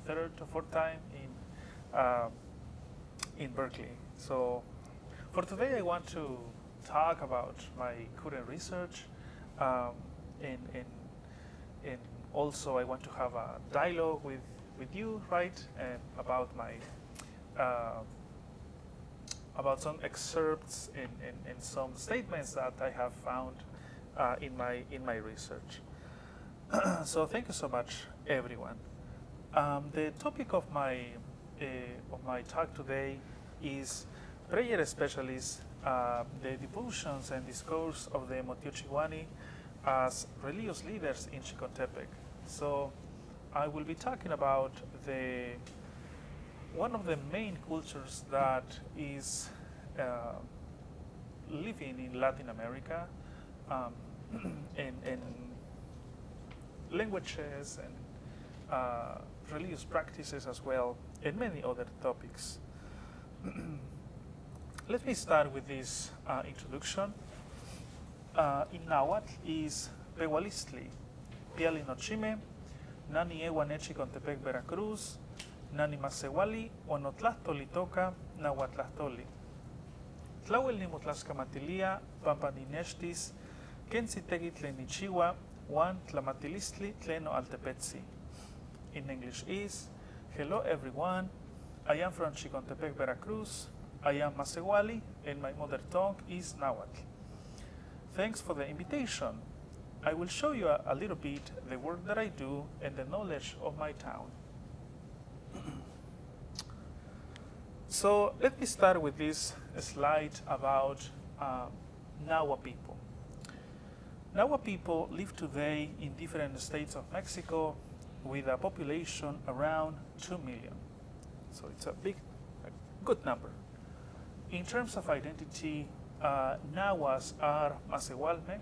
third or fourth time in Berkeley. So for today, I want to talk about my current research, and also I want to have a dialogue with you, right, about my about some excerpts and some statements that I have found in my research. So thank you so much, everyone. The topic of my talk today is prayer specialists, the devotions and discourse of the Motiochihuanih as religious leaders in Chicontepec. So I will be talking about one of the main cultures that is living in Latin America, and languages and religious practices as well, and many other topics. Let me start with this introduction. In Nahuatl is Pehualistli, Pialinochime, Nani Ewane Chicontepec Veracruz, Nani Masewali, Onotlahtoli Toca, Nahuatl-language. Tlauel Nimutlascamatilia, Pampanineshtis, Kensitegui Tlenichiwa, Juan Tlamatilistli Tleno Altepetzi. In English is, hello everyone, I am from Chicontepec, Veracruz, I am Masewali, and my mother tongue is Nahuatl. Thanks for the invitation. I will show you a little bit the work that I do and the knowledge of my town. So let me start with this slide about Nahua people. Nahua people live today in different states of Mexico with a population around 2 million. So it's a good number. In terms of identity, Nahuas are Masewalme.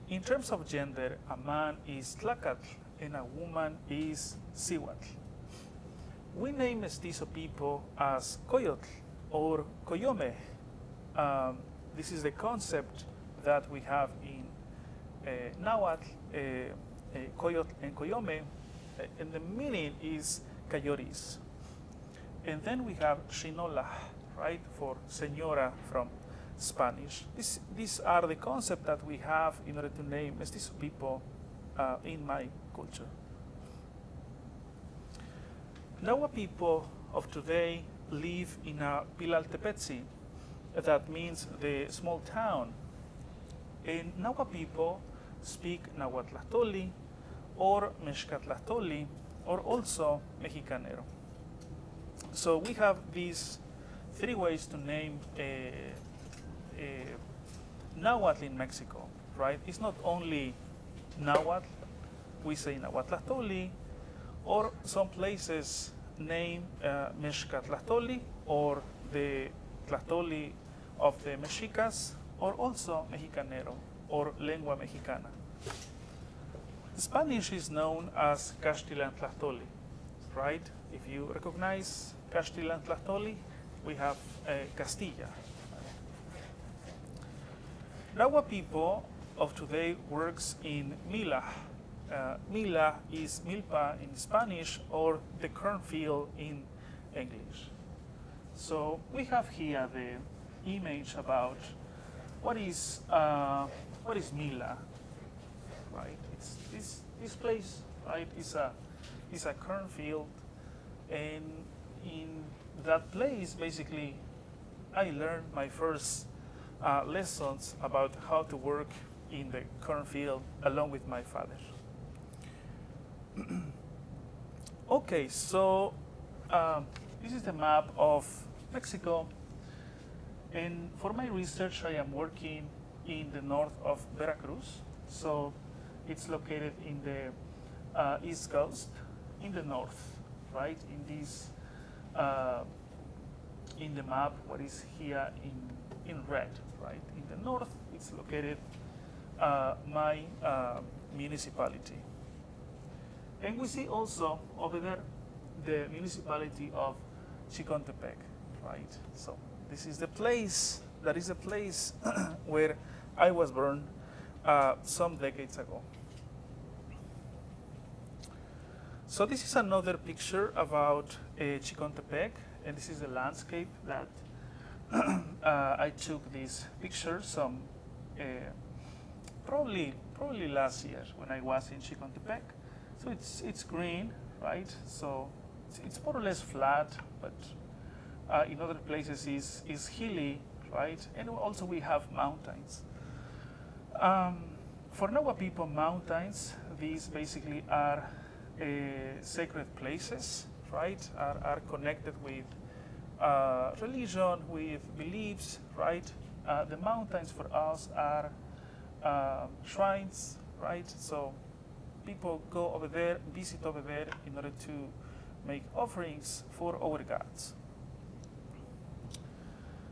In terms of gender, a man is Tlacatl and a woman is Cihuatl. We name mestizo people as Coyotl or Coyome. This is the concept that we have in Nahuatl, Coyotl and Coyome, and the meaning is Cayoris. And then we have Shinola, right, for señora from Spanish. These are the concepts that we have in order to name mestizo people in my culture. Nahua people of today live in a Pilaltepetzi, that means the small town. And Nahua people speak Nahuatl-language or Mexicatl-language or also Mexicanero. So we have these three ways to name Nahuatl in Mexico, right? It's not only Nahuatl, we say Nahuatl-language, or some places name Mexicatl-language or the Tlahtoli of the Mexicas, or also Mexicanero or Lengua Mexicana. Spanish is known as Castillan-Tlahtoli, right? If you recognize Castillan-Tlahtoli, we have Castilla. Nahua people of today works in Mila. Mila is milpa in Spanish or the cornfield in English. So we have here the image about what is Mila, right? It's this place, right? Is a cornfield, and in that place, basically, I learned my first lessons about how to work in the cornfield along with my father. Okay, so this is the map of Mexico, and for my research I am working in the north of Veracruz. So it's located in the east coast, in the north, right? In this, in the map, what is here in red, right? In the north, it's located my municipality. And we see also over there the municipality of Chicontepec, right? So this is the place, that is a place where I was born some decades ago. So this is another picture about Chicontepec, and this is the landscape that I took these pictures some probably last year when I was in Chicontepec. So it's green, right? So it's more or less flat, but in other places is hilly, right? And also we have mountains. For Nahua people, mountains, these basically are sacred places, right? Are connected with religion, with beliefs, right? The mountains for us are shrines, right? So people go over there, visit over there in order to make offerings for our gods.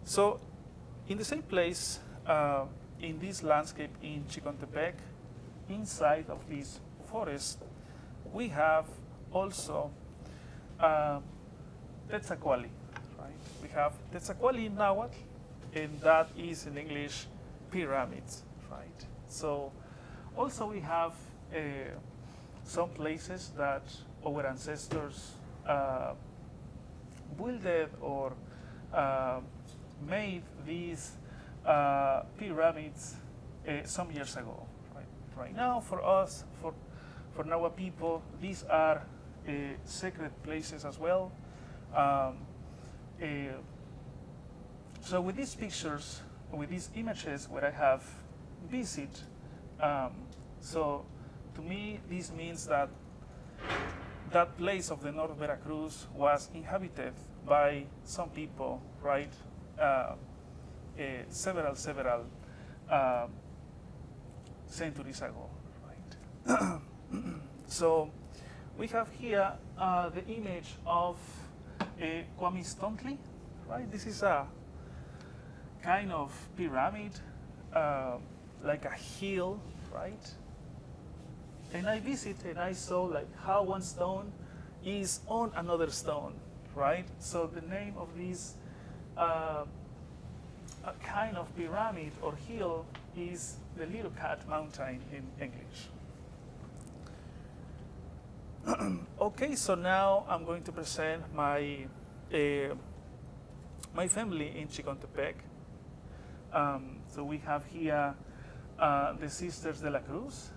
So in the same place, in this landscape in Chicontepec, inside of this forest, we have also Tetzacuali, right? We have Tetzacuali in Nahuatl, and that is in English pyramids, right? So also we have some places that our ancestors built or made these pyramids some years ago. Right now, for us, for Nahua people, these are sacred places as well. So with these pictures, with these images, where I have visit, so to me, this means that that place of the North Veracruz was inhabited by some people, right? Several centuries ago, right? So we have here the image of Kwamistontli, right? This is a kind of pyramid, like a hill, right? And I visited and I saw like how one stone is on another stone, right? So the name of this a kind of pyramid or hill is the Little Cat Mountain in English. Okay, so now I'm going to present my my family in Chicontepec. So we have here the sisters de la Cruz,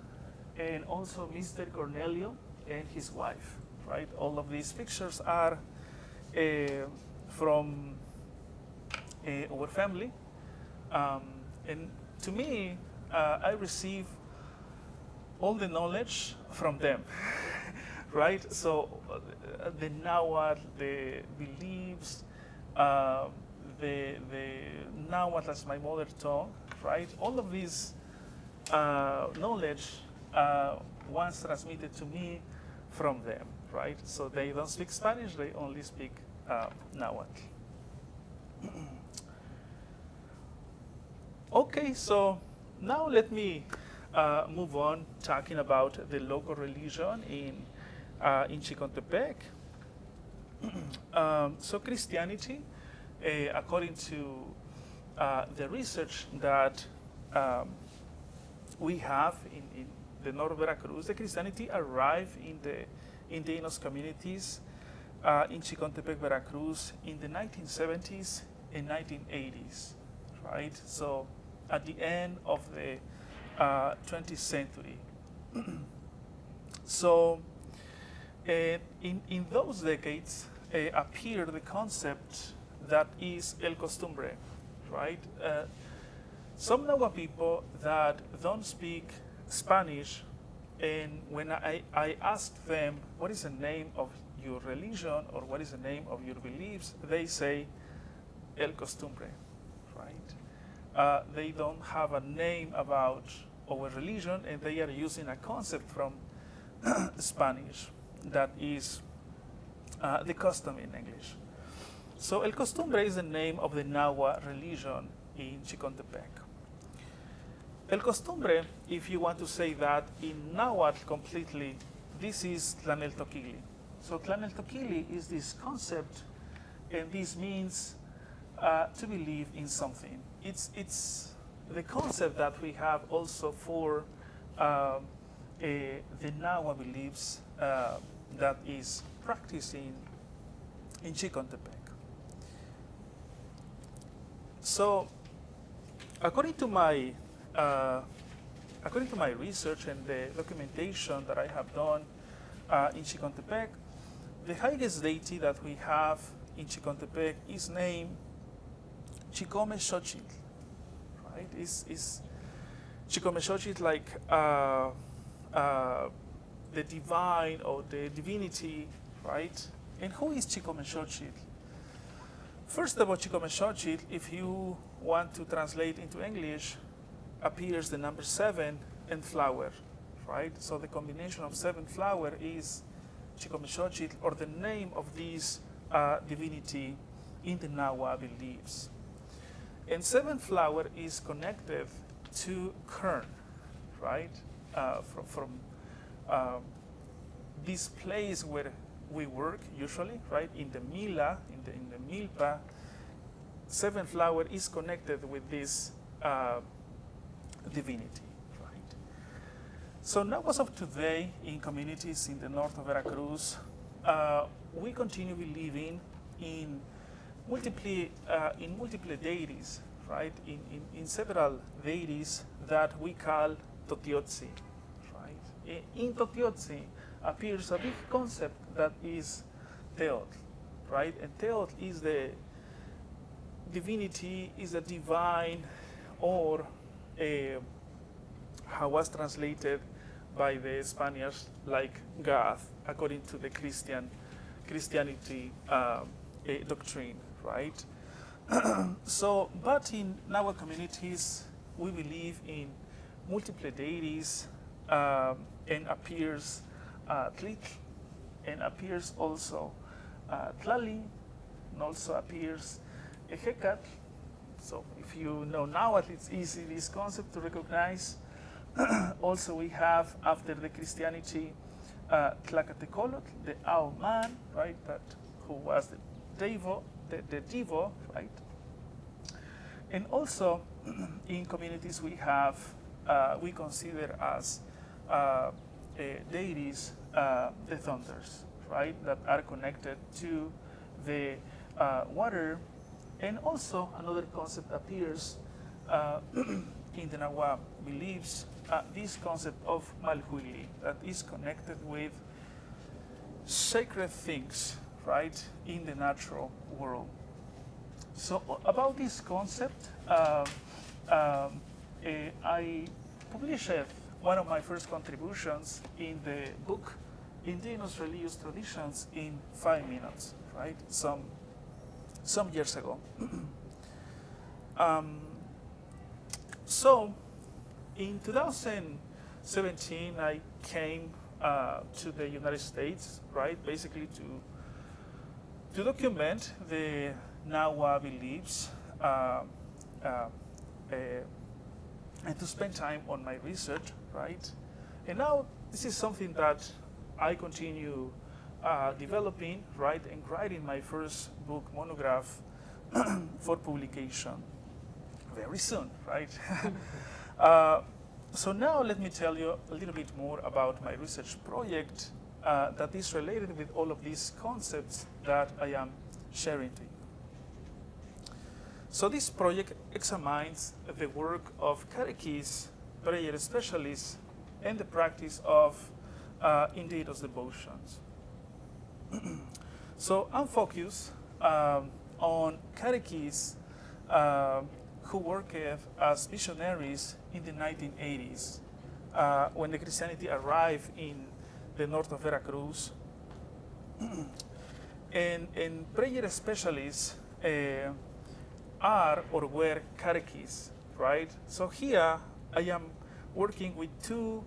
and also Mr. Cornelio and his wife, right? All of these pictures are from our family. And to me, I receive all the knowledge from them, right? So the Nahuatl, the beliefs, the Nahuatl as my mother tongue, right? All of this knowledge once transmitted to me from them, right? So they don't speak Spanish, they only speak Nahuatl. Okay, so now let me move on talking about the local religion in Chicontepec. So Christianity, according to the research that we have in the North Veracruz, the Christianity arrived in the indigenous communities in Chicontepec, Veracruz in the 1970s and 1980s, right? So at the end of the 20th century. So in those decades appeared the concept that is el costumbre, right? Some Nahua people that don't speak Spanish, and when I asked them, what is the name of your religion or what is the name of your beliefs, they say el costumbre, right? They don't have a name about our religion, and they are using a concept from Spanish that is the custom in English. So el costumbre is the name of the Nahua religion in Chicontepec. El costumbre, if you want to say that in Nahuatl completely, this is Tlaneltoquili. So Tlaneltoquili is this concept, and this means to believe in something. It's the concept that we have also for the Nahua beliefs that is practiced in Chicontepec. So, according to my research and the documentation that I have done in Chicontepec, the highest deity that we have in Chicontepec is named Chicomexochitl, right? Is Chicomexochitl like the divine or the divinity, right? And who is Chicomexochitl? First of all, Chicomexochitl, if you want to translate into English, appears the number 7 and flower, right? So the combination of 7 flower is Chicomexochitl, or the name of this divinity in the Nahua beliefs. And 7 flower is connected to kern, right? From this place where we work usually, right? In the mila, in the milpa, 7 flower is connected with this divinity, right? So now, as of today, in communities in the north of Veracruz, we continue believing in multiple deities, right? In several deities that we call Totiotzi, right? In Totiotzi appears a big concept that is Teotl, right? And Teotl is the divinity, is a divine, or how was translated by the Spaniards like God, according to the Christianity doctrine, right? So, but in our communities, we believe in multiple deities, and appears Tlitl, and appears also Tlali, and also appears Ejecatl. So if you know Nahuatl, it's easy this concept to recognize. Also, we have, after the Christianity, Tlacatecolotl, the owl man, right? That who was the Devo, right? And also, in communities we have, we consider as deities the thunders, right? That are connected to the water. And also, another concept appears in the Nahua beliefs, this concept of Malhuili, that is connected with sacred things, right, in the natural world. So about this concept, I published one of my first contributions in the book Indigenous Religious Traditions in 5 minutes, right, some years ago. So in 2017, I came to the United States, right, basically to document the Nahua beliefs and to spend time on my research, right? And now this is something that I continue developing, right, and writing my first book monograph for publication very soon, right? So now let me tell you a little bit more about my research project that is related with all of these concepts that I am sharing to you. So this project examines the work of catechists, prayer specialists, and the practice of indigenous devotions. So I'm focused on catechists who worked as missionaries in the 1980s when the Christianity arrived in the north of Veracruz. And prayer specialists are or were catechists, right? So here I am working with 2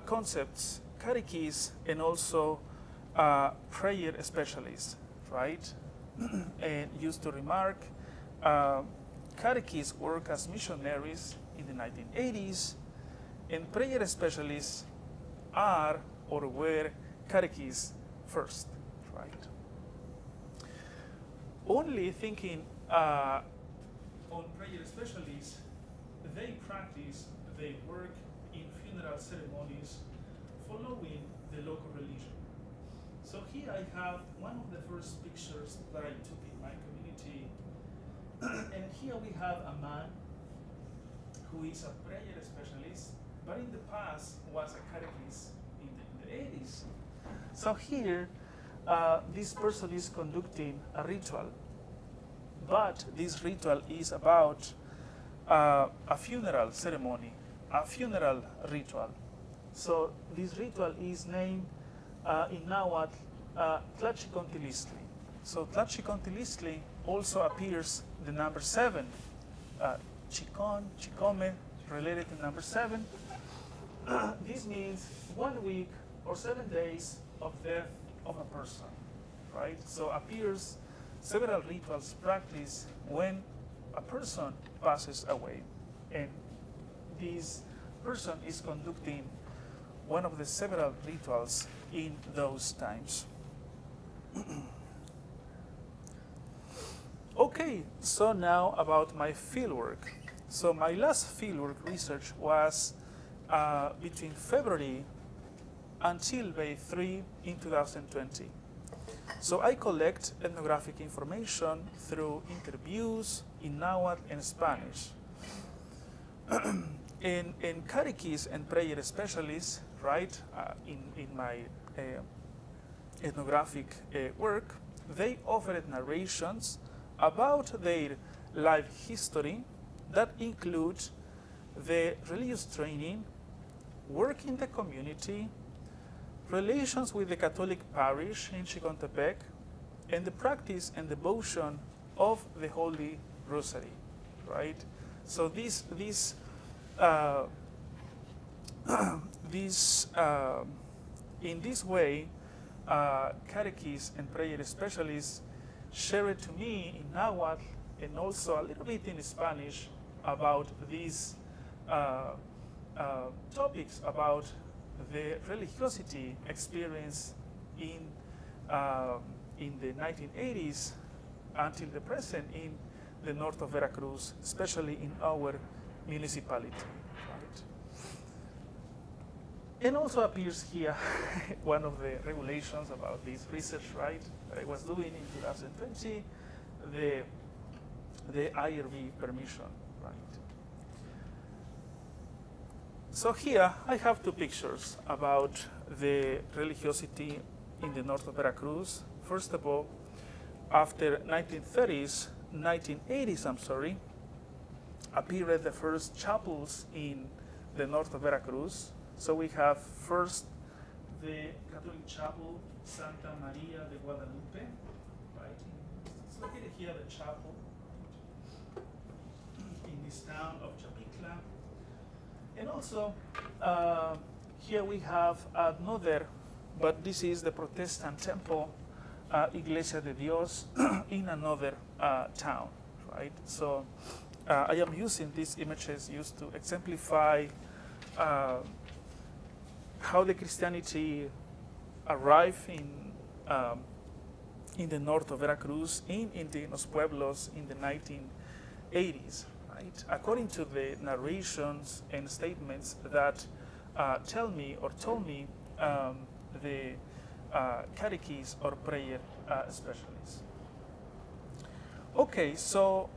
concepts, catechists and also prayer specialists, right? And used to remark, catechists work as missionaries in the 1980s, and prayer specialists are or were catechists first, right? Only thinking on prayer specialists, they practice, they work in funeral ceremonies following the local religion, So here I have one of the first pictures that I took in my community. And here we have a man who is a prayer specialist, but in the past was a catechist in the 80s. So here, this person is conducting a ritual, but this ritual is about a funeral ceremony, a funeral ritual. So this ritual is named in Nahuatl Chicontepec. So Chicontepec also appears the number 7. Chicome, related to number 7. This means 1 week or 7 days of death of a person, right? So appears several rituals practiced when a person passes away. And this person is conducting one of the several rituals in those times. Okay, so now about my fieldwork. So my last fieldwork research was between February until May 3 in 2020. So I collect ethnographic information through interviews in Nahuatl and Spanish. In catechists and prayer specialists, right, in my ethnographic work, they offered narrations about their life history that include the religious training, work in the community, relations with the Catholic parish in Chicontepec, and the practice and devotion of the Holy Rosary, right? So in this way, catechists and prayer specialists shared to me in Nahuatl and also a little bit in Spanish about these topics about the religiosity experience in the 1980s until the present in the north of Veracruz, especially in our municipality. Right? And also appears here one of the regulations about this research, right, that I was doing in 2020, the IRB permission, right. So here I have 2 pictures about the religiosity in the north of Veracruz. First of all, after 1980s, appeared the first chapels in the north of Veracruz. So we have first the Catholic chapel Santa Maria de Guadalupe, right? It's located here, the chapel in this town of Chapicla. And also here we have another, but this is the Protestant temple, Iglesia de Dios, in another town, right? So I am using these images used to exemplify how the Christianity arrived in the north of Veracruz, in indigenous pueblos in the 1980s, right? According to the narrations and statements that told me the catechists or prayer specialists. Okay, so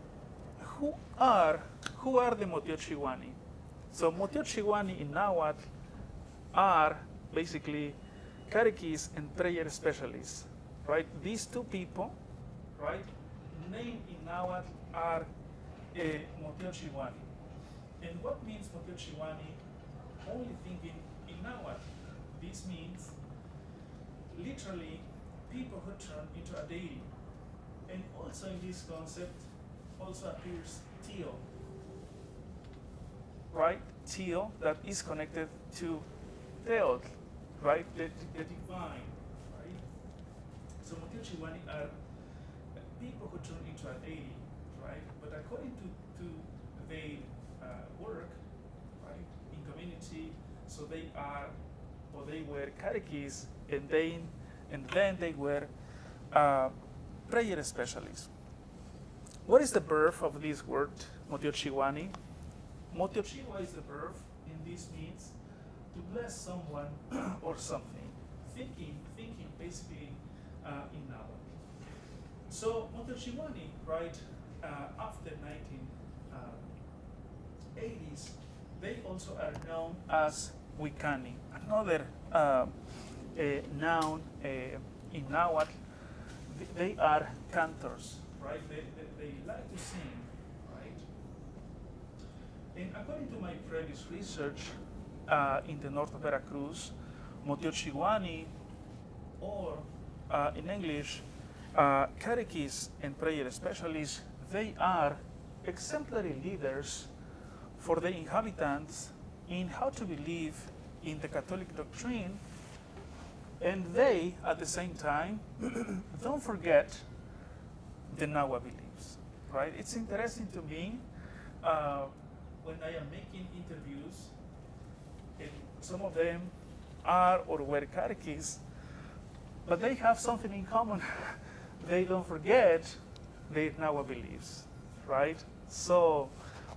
who are the Motiochihuanih? So Motiochihuanih in Nahuatl are basically catechists and prayer specialists, right? These 2 people, right, named in Nahuatl are Motiochihuanih. And what means Motiochihuanih? Only thinking in Nahuatl. This means literally people who turn into a deity. And also in this concept also appears Tio, right? Tio that is connected to Theod, right? The divine, right? So Motiochihuanih are people who turn into a deity, right? But according to their work, right, in community, so they were catechists, and then they were prayer specialists. What is the birth of this word, Motiochihuanih? Motiochihuah is the verb, and this means to bless someone or something. Thinking basically in Nahuatl. So Motiochihuanih, right, after 1980s, they also are known as Wicani, another noun in Nahuatl. They are cantors, right? They like to sing, right? And according to my previous research in the north of Veracruz, Motiochihuanih, or in English, catechists and prayer specialists, they are exemplary leaders for the inhabitants in how to believe in the Catholic doctrine, and they, at the same time, don't forget the Nahua beliefs, right? It's interesting to me when I am making interviews, and some of them are or were catechists, but they have something in common. They don't forget their Nahua beliefs, right? So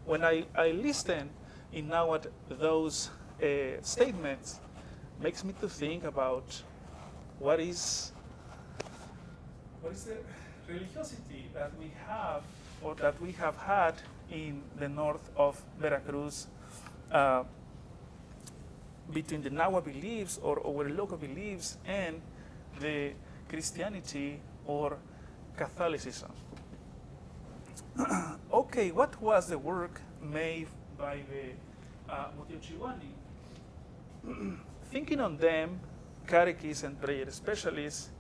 when I listen in Nahuatl those statements, makes me to think about what is the religiosity that we have or that we have had in the north of Veracruz between the Nahua beliefs or our local beliefs and the Christianity or Catholicism. Okay, what was the work made by the Motiochihuanih? Thinking on them, catechists and prayer specialists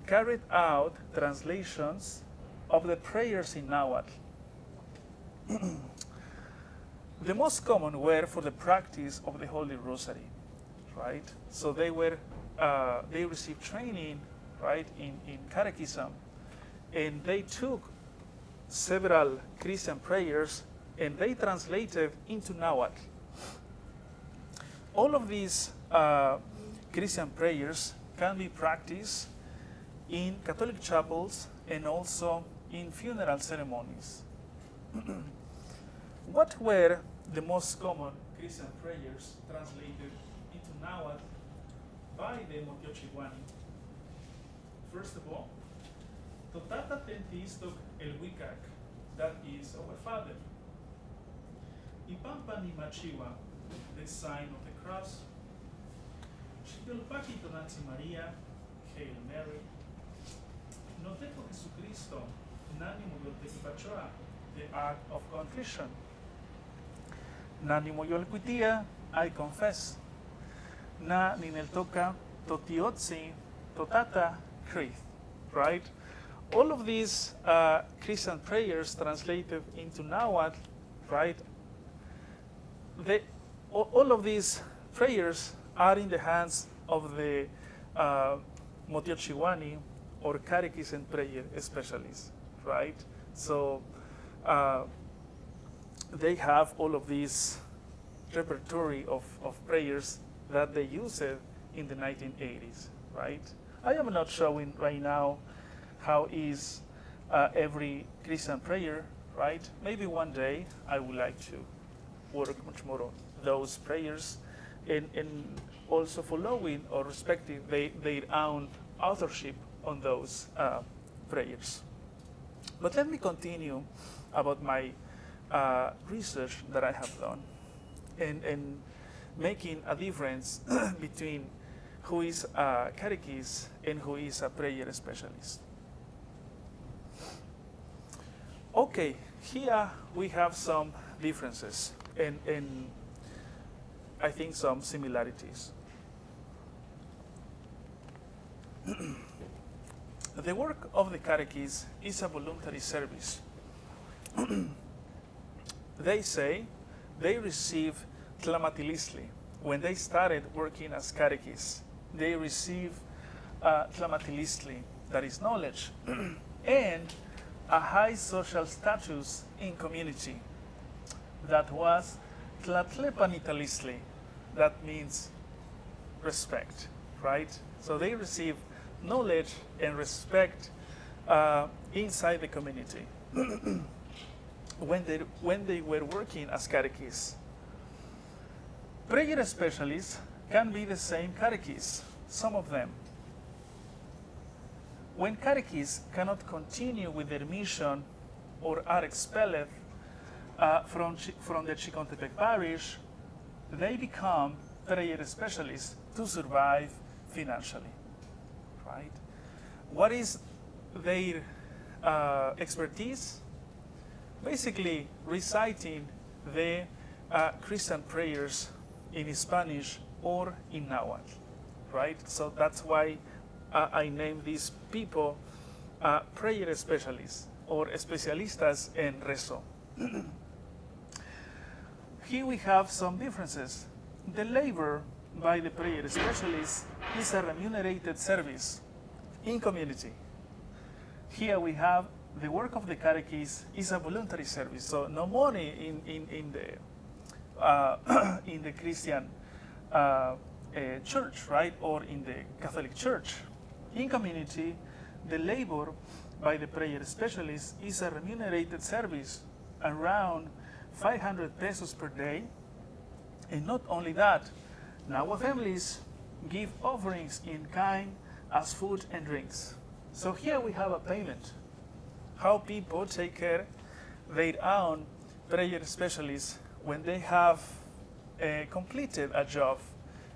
carried out translations of the prayers in Nahuatl. The most common were for the practice of the Holy Rosary, right? So they received training, right, in catechism, and they took several Christian prayers and they translated into Nahuatl. All of these Christian prayers can be practiced in Catholic chapels and also in funeral ceremonies. What were the most common Christian prayers translated into Nahuatl by the Motiochihuanih? First of all, Totata Tentistok el Wiccac, that is our Father. Ipampa ni Machiwa, the sign of the cross. Chipilpaki Tonansi Maria, Hail Mary. Noteco Jesucristo, Nani Moyoltequipachoa, the act of contrition. Nani Moyolquitia, I confess. Na Nineltoca, Totiotsi, Totata, Crith, right? All of these Christian prayers translated into Nahuatl, right? All of these prayers are in the hands of the Motiochihuanih or catechists and prayer specialists, right? So they have all of these repertory of prayers that they used in the 1980s, right? I am not showing right now how is every Christian prayer, right? Maybe one day I would like to work much more on those prayers and also following or respecting their own authorship on those prayers. But let me continue about my research that I have done and making a difference between who is a catechist and who is a prayer specialist. Okay, here we have some differences and I think some similarities. The work of the catechist is a voluntary service. They say they receive tlamatilisli. When they started working as catechists, they receive tlamatilisli, that is knowledge, and a high social status in community. That was tlatlepanitalisli, that means respect, right? So they receive knowledge and respect inside the community when they were working as catechists. Prayer specialists can be the same catechists, some of them, when catechists cannot continue with their mission or are expelled from the Chicontepec parish, they become prayer specialists to survive financially, right? What is their expertise? Basically, reciting the Christian prayers in Spanish or in Nahuatl, right? So that's why I name these people prayer specialists or especialistas en rezo. Here we have some differences. The labor by the prayer specialist is a remunerated service in community. Here we have the work of the catechist is a voluntary service, so no money in the Christian church, right, or in the Catholic Church. In community, the labor by the prayer specialist is a remunerated service, around 500 pesos per day. And not only that, Nahua families give offerings in kind as food and drinks. So here we have a payment. How people take care their own prayer specialists when they have completed a job,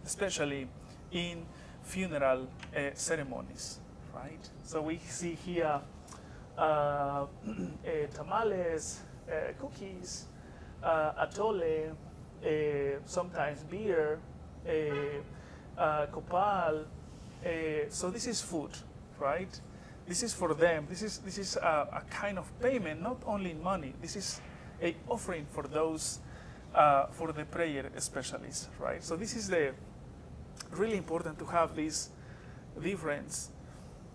especially in funeral ceremonies, right? So we see here tamales, cookies, atole, sometimes beer, copal. So this is food, right? This is for them. This is a kind of payment, not only in money. This is an offering for those, for the prayer specialists, right? So this is the really important to have this difference.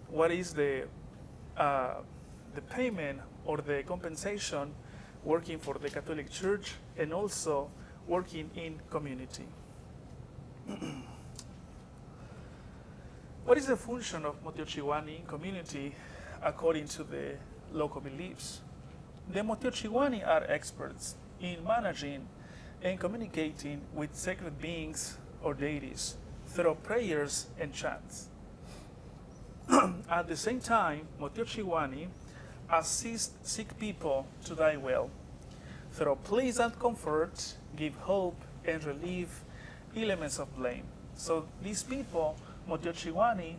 What is the payment or the compensation working for the Catholic Church and also working in community? What is the function of Motiochihuanih in community according to the local beliefs? The Motiochihuanih are experts in managing and communicating with sacred beings or deities through prayers and chants. At the same time, Motiochihuanih assist sick people to die well. Through pleasant comfort, give hope and relieve elements of blame. So these people, Motiochihuanih,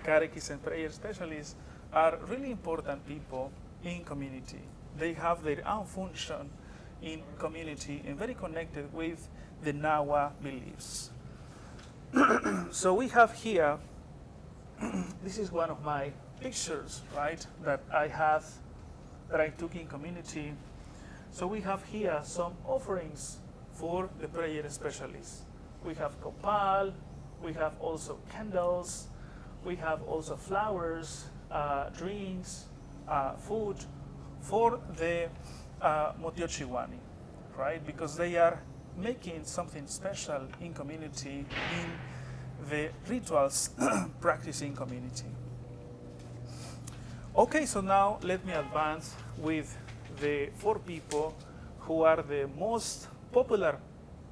catechists and prayer specialists, are really important people in community. They have their own function in community and very connected with the Nahua beliefs. So we have here, this is one of my pictures, right, that I took in community. So we have here some offerings for the prayer specialists. We have copal, we have also candles, we have also flowers, drinks, food for the Motiochihuanih, right? Because they are making something special in community, in the rituals practiced in community. Okay, so now let me advance with the 4 people who are the most popular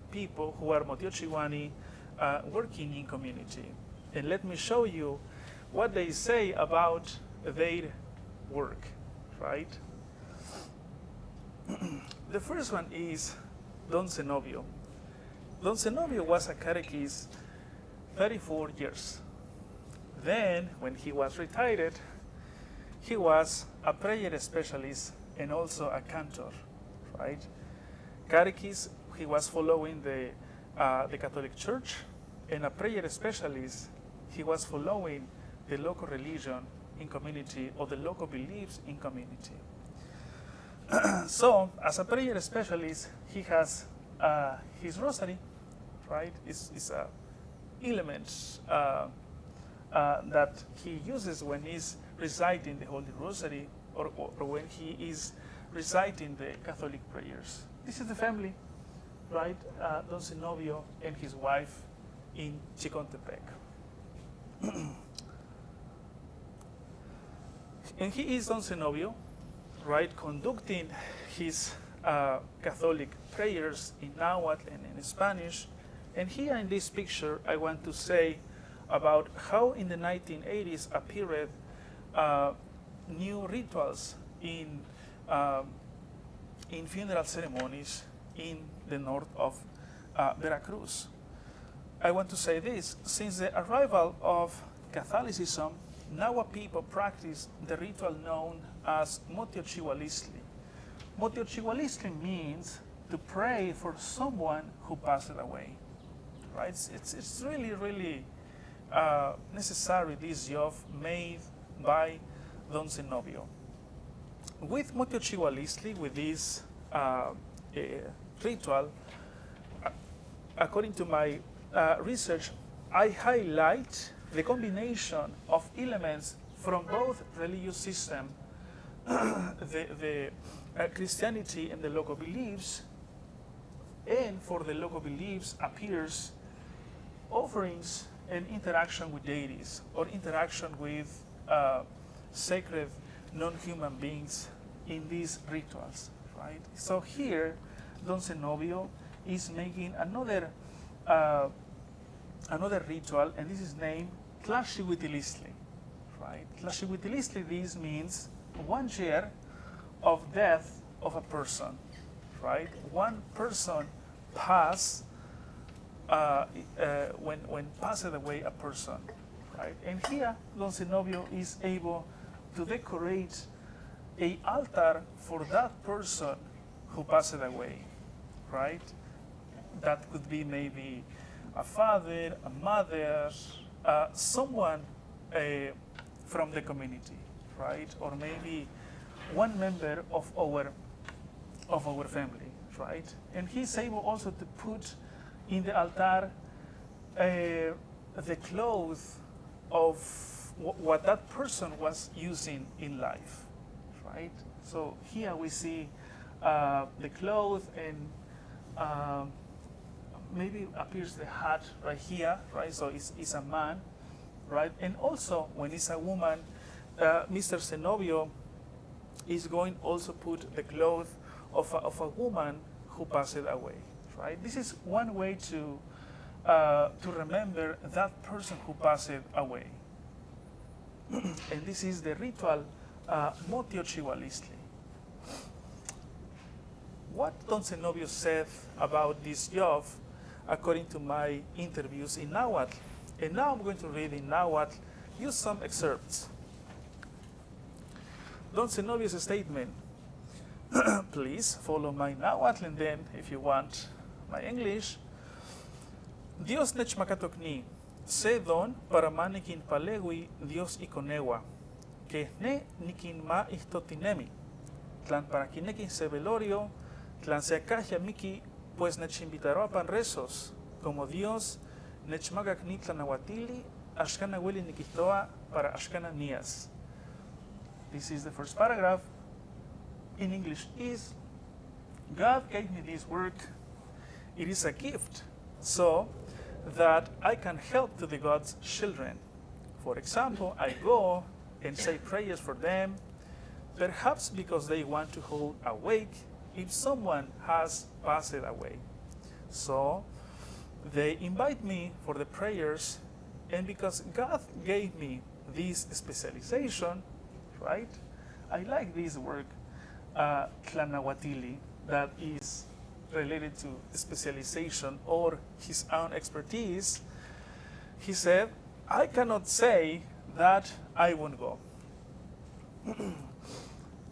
people who are Motiochihuanih working in community. And let me show you what they say about their work, right? The first one is Don Zenobio. Don Zenobio was a catechist 34 years. Then, when he was retired, he was a prayer specialist and also a cantor, right? Catechist, he was following the Catholic Church, and a prayer specialist, he was following the local religion in community or the local beliefs in community. So, as a prayer specialist, he has his rosary, right? It's a element that he uses when he's reciting the Holy Rosary or when he is reciting the Catholic prayers. This is the family, right? Don Zenobio and his wife in Chicontepec. And he is Don Zenobio, right, conducting his Catholic prayers in Nahuatl and in Spanish. And here in this picture, I want to say about how in the 1980s appeared new rituals in funeral ceremonies in the north of Veracruz. I want to say this: since the arrival of Catholicism, Nahua people practice the ritual known as Motiochihuanih. Motiochihuanih means to pray for someone who passed away. Right? It's really, really necessary, this job made by Don Zenobio. With Motiochihuanih, with this ritual, according to my research, I highlight the combination of elements from both religious systems, the Christianity and the local beliefs, and for the local beliefs appears offerings and interaction with deities or interaction with sacred non-human beings in these rituals, right? So here, Don Zenobio is making another ritual, and this is named Tlaxihuitlihtli, right? Tlaxihuitlihtli, this means 1 year of death of a person, right? One person pass when passed away a person, right? And here, Don Zenobio is able to decorate an altar for that person who passed away, right? That could be maybe a father, a mother, someone from the community, right? Or maybe one member of our family, right? And he's able also to put in the altar the clothes of what that person was using in life, right? So here we see the clothes, and maybe appears the hat right here, right? So it's a man, right? And also when it's a woman, Mr. Zenobio is going also put the clothes of a woman who passed away, right? This is one way to remember that person who passed away. And this is the ritual Motiochihuanih. What Don Zenobio said about this job, according to my interviews in Nahuatl, and now I'm going to read in Nahuatl, use some excerpts. Don Zenobio's statement. Please follow my Nahuatl, and then, if you want, my English. Dios nechmakatokni, se don para manikin palegui Dios ikonewa, que ne nikin ma ihtotinemi, tlan para kinekin se velorio, tlan se akaja miki, pues nechimbitaró a pan rezos, como Dios nechmagakni tlanawatili, ashkana weli nikihtoa para ashkana nias. This is the first paragraph. In English is, God gave me this work. It is a gift, so that I can help to the God's children. For example, I go and say prayers for them, perhaps because they want to hold awake if someone has passed away. So they invite me for the prayers, and because God gave me this specialization, right? I like this work, Tlanawatili, that is related to specialization or his own expertise. He said, I cannot say that I won't go.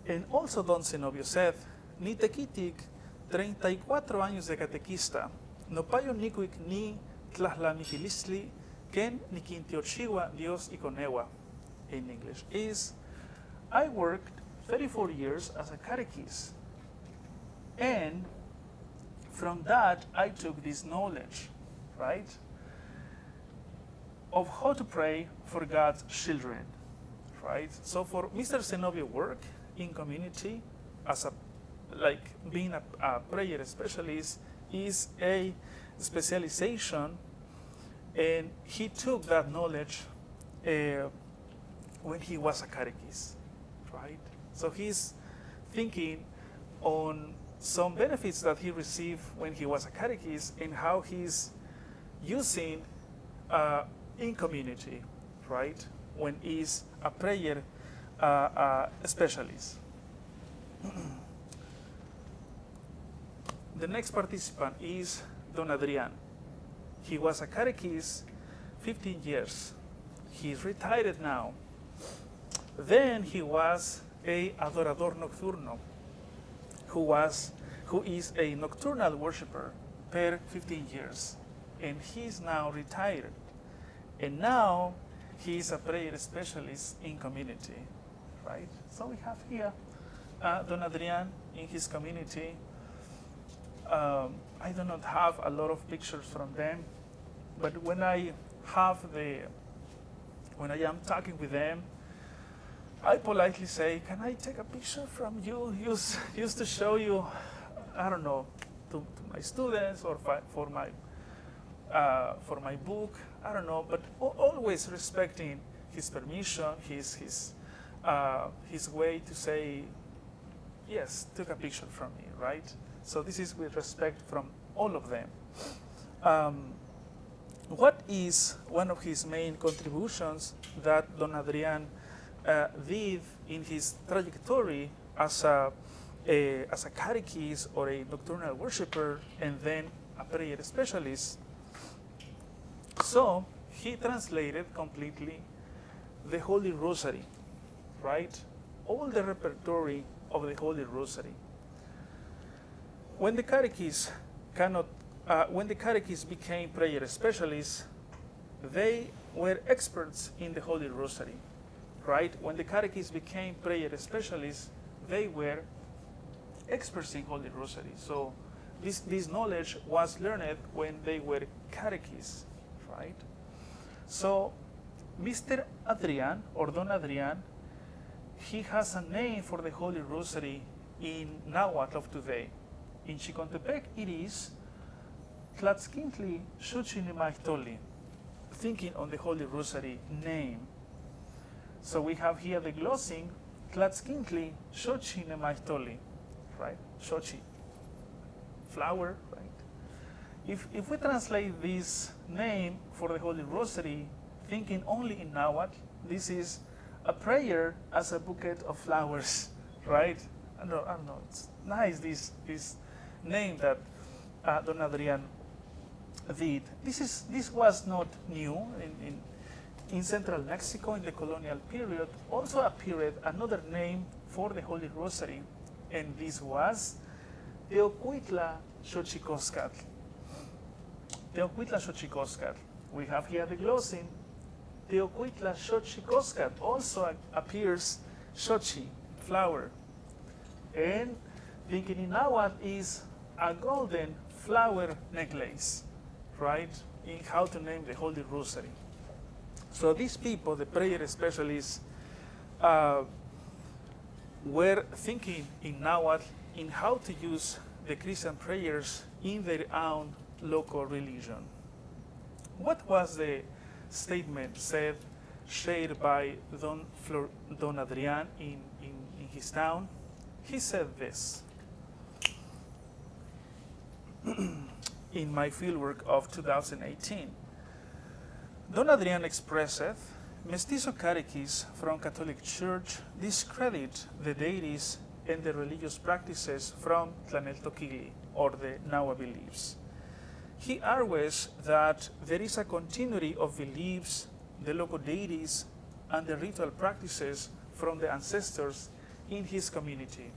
And also Don Zenobio said, ni tequitic 34 años de catequista, no payo nicuic ni tlahlamiquilistli, ken ni quintiochiwa Dios iconewa. In English is, I worked 34 years as a catechist, and from that I took this knowledge, right, of how to pray for God's children, right? So for Mr. Zenobio work in community as being a prayer specialist is a specialization, and he took that knowledge when he was a catechist, right? So he's thinking on some benefits that he received when he was a catechist and how he's using in community, right? When he's a prayer specialist. The next participant is Don Adrian. He was a catechist 15 years. He's retired now. Then he was a adorador nocturno, who is a nocturnal worshiper per 15 years. And he's now retired. And now he is a prayer specialist in community, right? So we have here Don Adrian in his community. I do not have a lot of pictures from them, but when I am talking with them, I politely say, "Can I take a picture from you? Used to show you, I don't know, to my students or for my book, I don't know," but always respecting his permission, his way to say, "Yes, took a picture from me," right? So this is with respect from all of them. What is one of his main contributions that Don Adrian did in his trajectory as a catechist or a nocturnal worshiper and then a prayer specialist? So he translated completely the Holy Rosary, right? All the repertory of the Holy Rosary. When the catechists became prayer specialists, they were experts in the Holy Rosary, right? When the catechists became prayer specialists, they were experts in Holy Rosary. So this knowledge was learned when they were catechists, right? So Mr. Adrian, or Don Adrian, he has a name for the Holy Rosary in Nahuatl of today. In Chicontepec, it is Tlatzquintli Xochinimahtoli, thinking on the Holy Rosary name. So we have here the glossing, Tlatzquintli Xochinimahtoli, right? Xochi, flower, right? If we translate this name for the Holy Rosary, thinking only in Nahuatl, this is a prayer as a bouquet of flowers, right? I don't know, it's nice, this name that Don Adrian did. This was not new. In central Mexico in the colonial period also appeared another name for the Holy Rosary, and this was Teocuitla Xochicoscatl. Teocuitla Xochicoscatl. We have here the glossing. Teocuitla Xochicoscatl also appears Xochi, flower. And thinking in Nahuatl is a golden flower necklace, right? In how to name the Holy Rosary. So these people, the prayer specialists, were thinking in Nahuatl in how to use the Christian prayers in their own local religion. What was the statement shared by Don Adrian in his town? He said this: in my fieldwork of 2018, Don Adrian expresseth, mestizo catechists from Catholic Church discredit the deities and the religious practices from Tlaneltoquili, or the Nahua beliefs. He argues that there is a continuity of beliefs, the local deities, and the ritual practices from the ancestors in his community,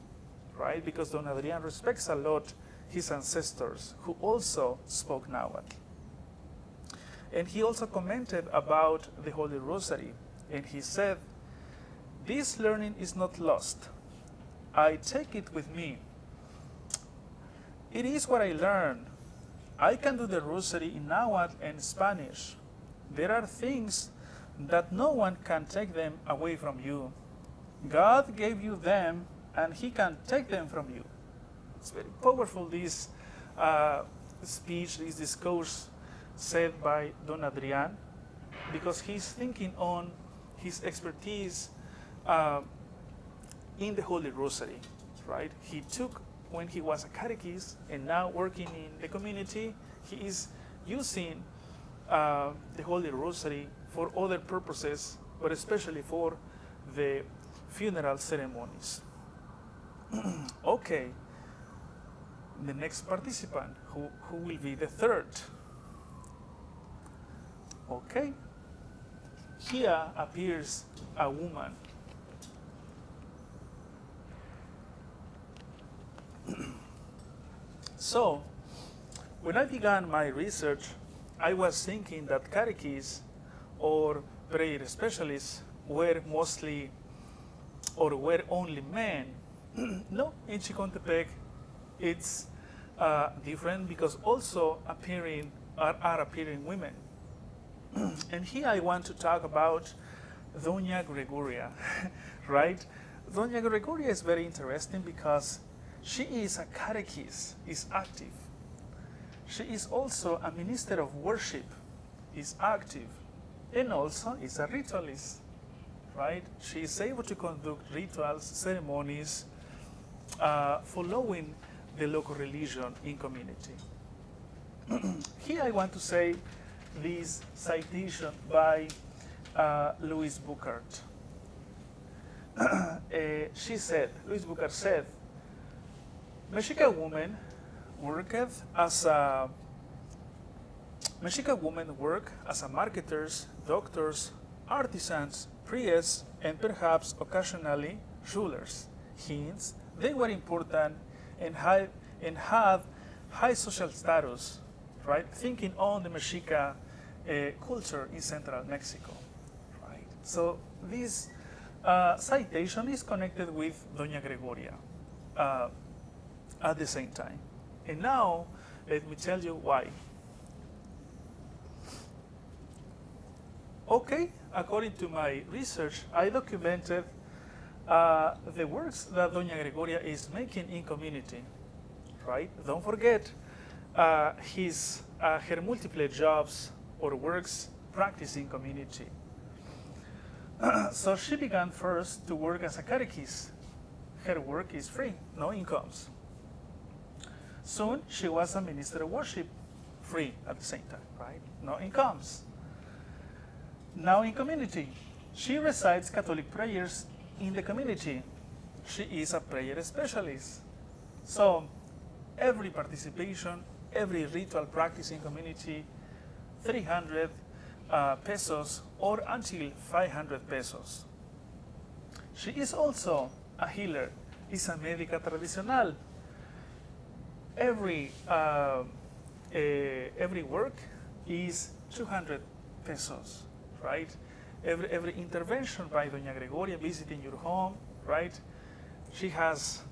right? Because Don Adrian respects a lot his ancestors who also spoke Nahuatl. And he also commented about the Holy Rosary, and he said, "This learning is not lost. I take it with me. It is what I learned. I can do the Rosary in Nahuatl and Spanish. There are things that no one can take them away from you. God gave you them, and He can take them from you." It's very powerful, this speech, this discourse said by Don Adrian, because he's thinking on his expertise in the Holy Rosary, right? He took when he was a catechist, and now working in the community, he is using the Holy Rosary for other purposes, but especially for the funeral ceremonies. Okay, the next participant, who will be the third? Okay, here appears a woman. So, when I began my research, I was thinking that catechists or prayer specialists were mostly or were only men. No, in Chicontepec, it's different because also are appearing women. And here I want to talk about Doña Gregoria, right? Doña Gregoria is very interesting because she is a catechist, is active. She is also a minister of worship, is active, and also is a ritualist, right? She is able to conduct rituals, ceremonies, following the local religion in community. Here I want to say this citation by Louise Buchert. Louise Buchert said, Mexican women work as marketers, doctors, artisans, priests, and perhaps occasionally rulers. Hence, they were important and had high social status, right? Thinking on the Mexica culture in central Mexico, right? So this citation is connected with Doña Gregoria at the same time. And now, let me tell you why. Okay, according to my research, I documented the works that Doña Gregoria is making in community, right? Don't forget her multiple jobs or works practicing community. So she began first to work as a catechist. Her work is free, no incomes. Soon she was a minister of worship, free at the same time, right? No incomes. Now in community, she recites Catholic prayers in the community. She is a prayer specialist. So every participation, every ritual practice in community, 300 pesos or until 500 pesos. She is also a healer, is a médica tradicional. Every work is 200 pesos, right? Every intervention by Doña Gregoria visiting your home, right? She has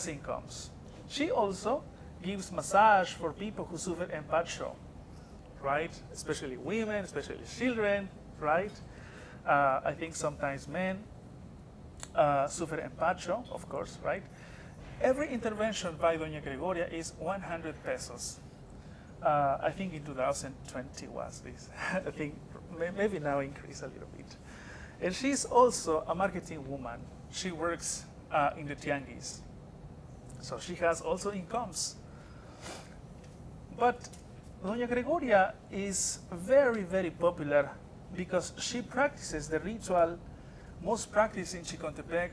incomes. She also gives massage for people who suffer empacho, right? Especially women, especially children, right? I think sometimes men suffer empacho, of course, right? Every intervention by Doña Gregoria is 100 pesos. I think in 2020 was this. I think maybe now increase a little bit. And she's also a marketing woman. She works in the tianguis. So she has also incomes. But Doña Gregoria is very, very popular because she practices the ritual most practiced in Chicontepec,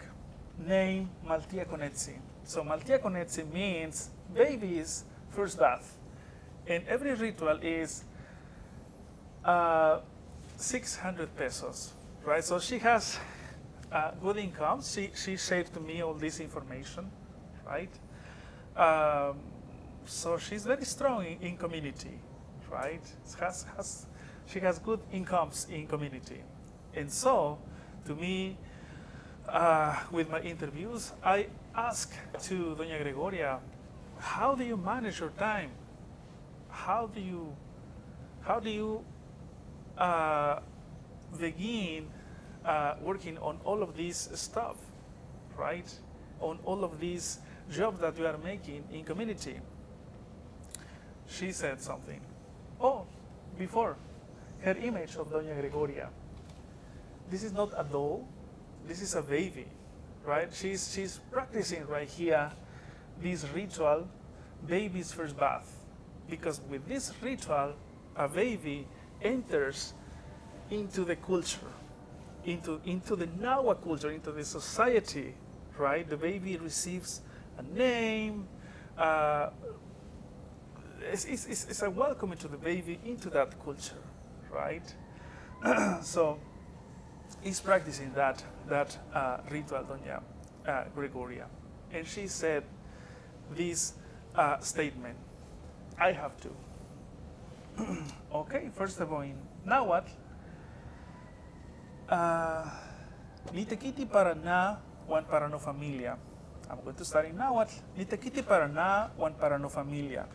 named Motiochihuanih. So Motiochihuanih means baby's first bath. And every ritual is 600 pesos, right? So she has good income. She shared to me all this information, right? So she's very strong in community, right? She has good incomes in community. And so, to me, with my interviews, I asked to Doña Gregoria, how do you manage your time? How do you begin working on all of this stuff, right? On all of these jobs that you are making in community? She said something. Oh, before, her image of Doña Gregoria. This is not a doll, this is a baby, right? She's practicing right here this ritual, baby's first bath. Because with this ritual, a baby enters into the culture, into the Nahua culture, into the society, right? The baby receives a name. It's a welcome to the baby into that culture, right? So he's practicing that ritual, Doña Gregoria. And she said this statement, I have to. Okay, first of all, in Nahuatl, ni te kiti para na, wan para no familia. I'm going to start in Nahuatl. Ni te kiti para na, wan para no familia.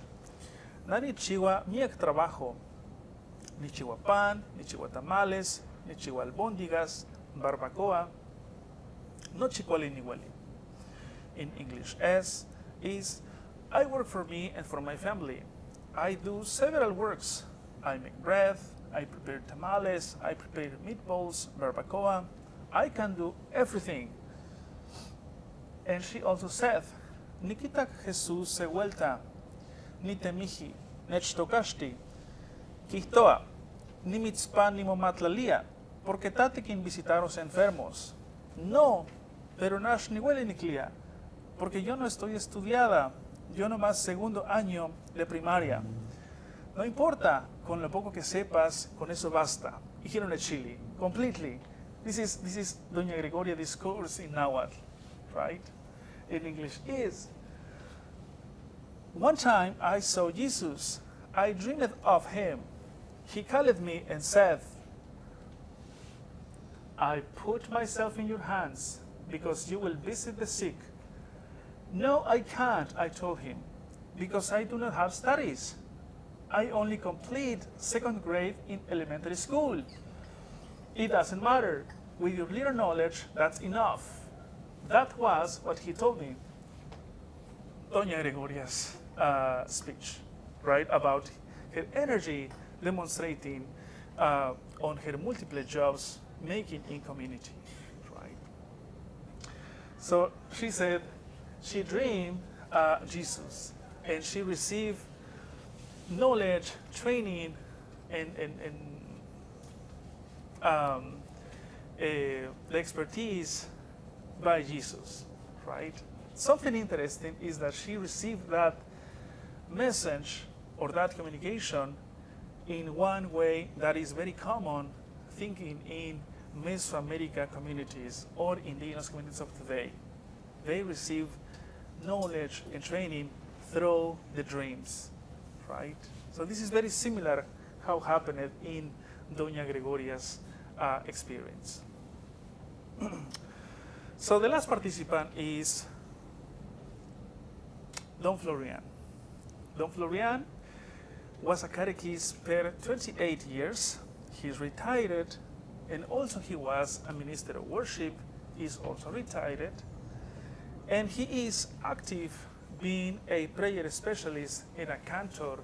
Nani chiwa miak trabajo. Ni chiwa pan, ni chiwa tamales, ni chiwa albóndigas, barbacoa. No chicuali ni wali. In English, S is I work for me and for my family. I do several works. I make bread, I prepare tamales, I prepare meatballs, barbacoa. I can do everything. And she also said, Nikita Jesús se vuelta, ni temiji, nechtokashti, kihtoa, ni mitzpan ni momatlalia, porque tate quien visitaros enfermos. No, pero nash ni huele ni clia, porque yo no estoy estudiada, yo nomás segundo año de primaria. No importa, con lo poco que sepas, con eso basta. Hicieron el Chile, completely. This is Doña Gregoria Discourse in Nahuatl, right? In English is, one time I saw Jesus, I dreamed of him. He called me and said, I put myself in your hands because you will visit the sick. No, I can't, I told him, because I do not have studies. I only complete 2nd grade in elementary school. It doesn't matter. With your little knowledge, that's enough. That was what he told me. Doña Gregoria's speech, right, about her energy demonstrating on her multiple jobs making in community, right? So she said she dreamed Jesus, and she received knowledge, training, and the expertise by Jesus, right? Something interesting is that she received that message or that communication in one way that is very common thinking in Mesoamerican communities or indigenous communities of today. They receive knowledge and training through the dreams, right? So this is very similar how happened in Doña Gregoria's experience. So the last participant is Don Florian. Don Florian was a catechist per 28 years. He's retired, and also he was a minister of worship. He's also retired, and he is active being a prayer specialist and a cantor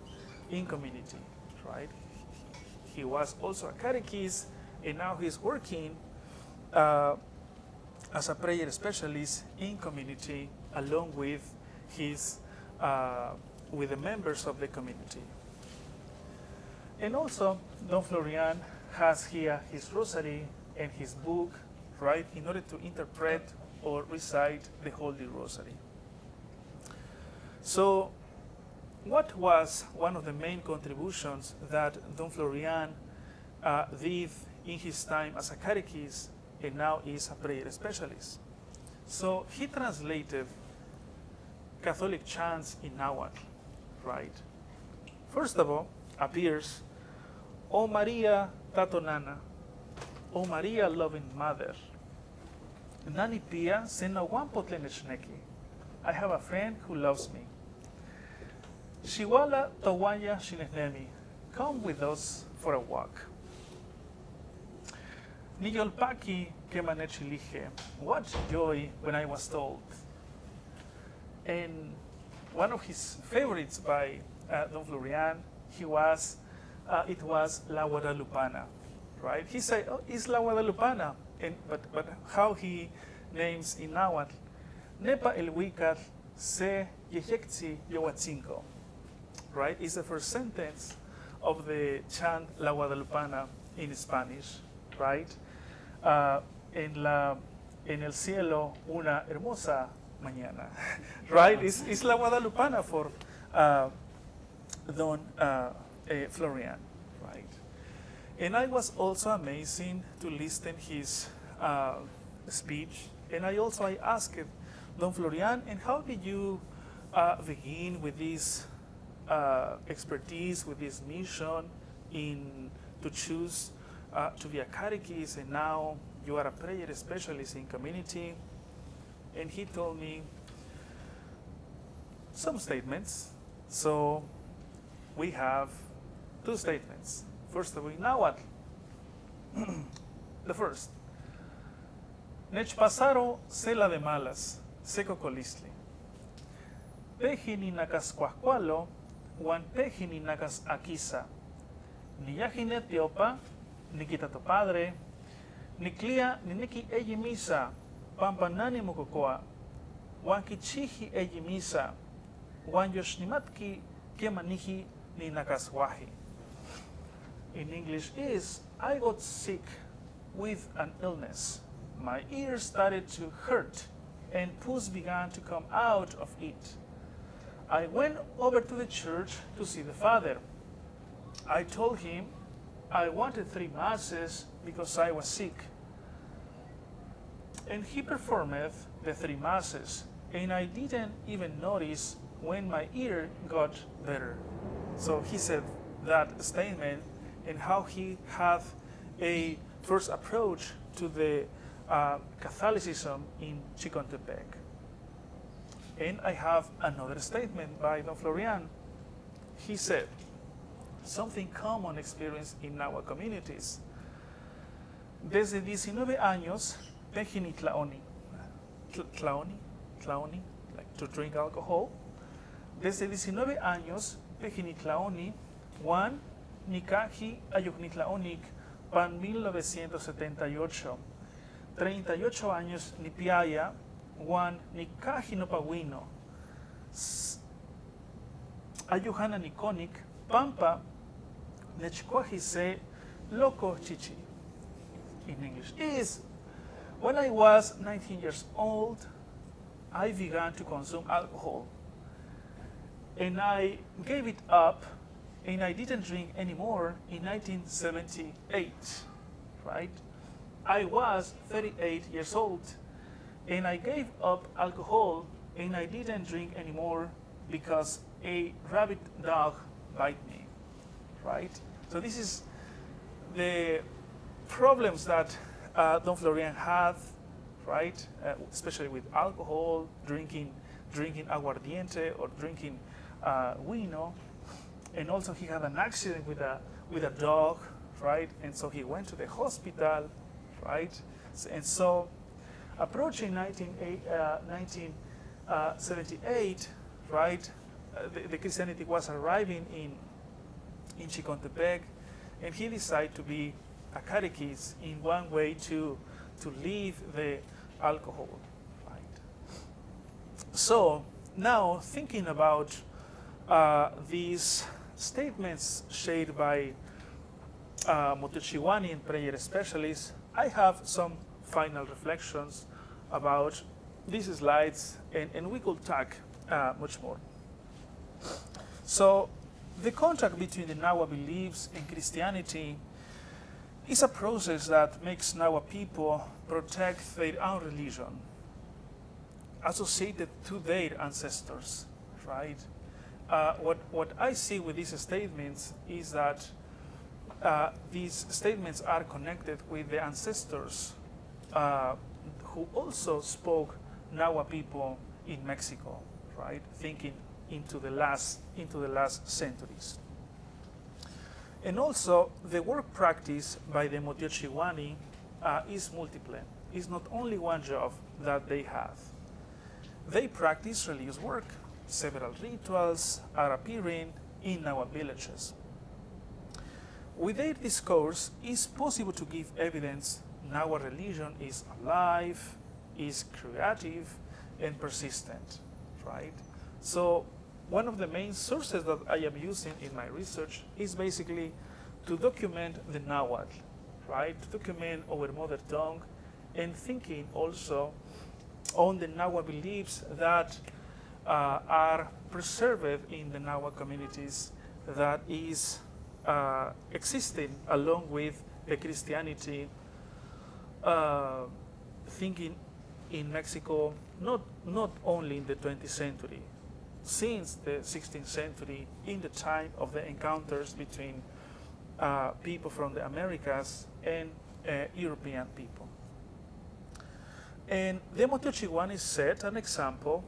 in community, right? He was also a catechist, and now he's working as a prayer specialist in community along with his with the members of the community. And also, Don Florian has here his rosary and his book, right, in order to interpret or recite the Holy Rosary. So, what was one of the main contributions that Don Florian did in his time as a catechist and now is a prayer specialist? So, he translated Catholic chants in Nahuatl, right? First of all, appears, O Maria Tatonana, O Maria loving Mother, Nani Pia Senawan Potlenechneki. I have a friend who loves me. Shiwala Tawanya Shinehnemi, come with us for a walk. Niyolpaki Kemanechilige, what joy when I was told. And one of his favorites by Don Florian, it was La Guadalupana, right? He said, oh, it's La Guadalupana, but how he names in Nahuatl, Nepa el Huicar se yejectzi yohuatzinco, right? It's the first sentence of the chant La Guadalupana in Spanish, right? uh, en el cielo una hermosa mañana, right? It's la Guadalupana for Don Florian, right? And I was also amazing to listen his speech, and I asked Don Florian, and how did you begin with this expertise, with this mission to choose to be a catechist, and now you are a prayer specialist in community? And he told me some statements. So we have two statements. First of all, Nahuatl. The first. Nechpasaro cela de malas, seco colistli. Pejini nakas cuascualo, wan pejini nakas akisa. Ni yajine tiopa, ni kita tu padre, ni clia ni niki ejimisa, pampanani mokokoa, wan kichihi ejimisa, wan yoshnimatki kemanihi ni nakaswahi. In English is, I got sick with an illness. My ears started to hurt and pus began to come out of it. I went over to the church to see the father. I told him I wanted 3 masses because I was sick. And he performed the 3 masses, and I didn't even notice when my ear got better. So he said that statement and how he had a first approach to the Catholicism in Chicontepec. And I have another statement by Don Florian. He said, something common experience in Nahua communities. Desde 19 años, pejini tlaoni, like to drink alcohol. Desde 19 años, pejini tlaoni, Juan Nikaji ayugnitlaonik, pan 1978. 38 años nipiaya, Juan Nikaji nopawino. Ayuhana nikonik, pampa nechkwaji se loco chichi. In English is, when I was 19 years old, I began to consume alcohol. And I gave it up, and I didn't drink anymore in 1978, right? I was 38 years old, and I gave up alcohol, and I didn't drink anymore because a rabid dog bit me, right? So this is the problems that Don Florian had, right? Especially with alcohol, drinking aguardiente or drinking vino, and also he had an accident with a dog, right? And so he went to the hospital, right? And so, approaching 1978, right? The Christianity was arriving in Chicontepec, and he decided to be a catechist in one way to leave the alcohol, right? So now thinking about these statements shared by Motiochihuanih and prayer specialists, I have some final reflections about these slides, and we could talk much more. So the contact between the Nahua beliefs and Christianity is a process that makes Nahua people protect their own religion associated to their ancestors, right? What I see with these statements is that these statements are connected with the ancestors who also spoke Nahua people in Mexico, right? Thinking into the last centuries. And also, the work practice by the Motiochihuanih is multiple. It's not only one job that they have. They practice religious work. Several rituals are appearing in our villages. With their discourse, it's possible to give evidence our religion is alive, is creative, and persistent, right? So one of the main sources that I am using in my research is basically to document the Nahuatl, right? To document our mother tongue and thinking also on the Nahua beliefs that are preserved in the Nahua communities that is existing along with the Christianity, thinking in Mexico, not only in the 20th century, since the 16th century, in the time of the encounters between people from the Americas and European people. And the Motiochihuanih set an example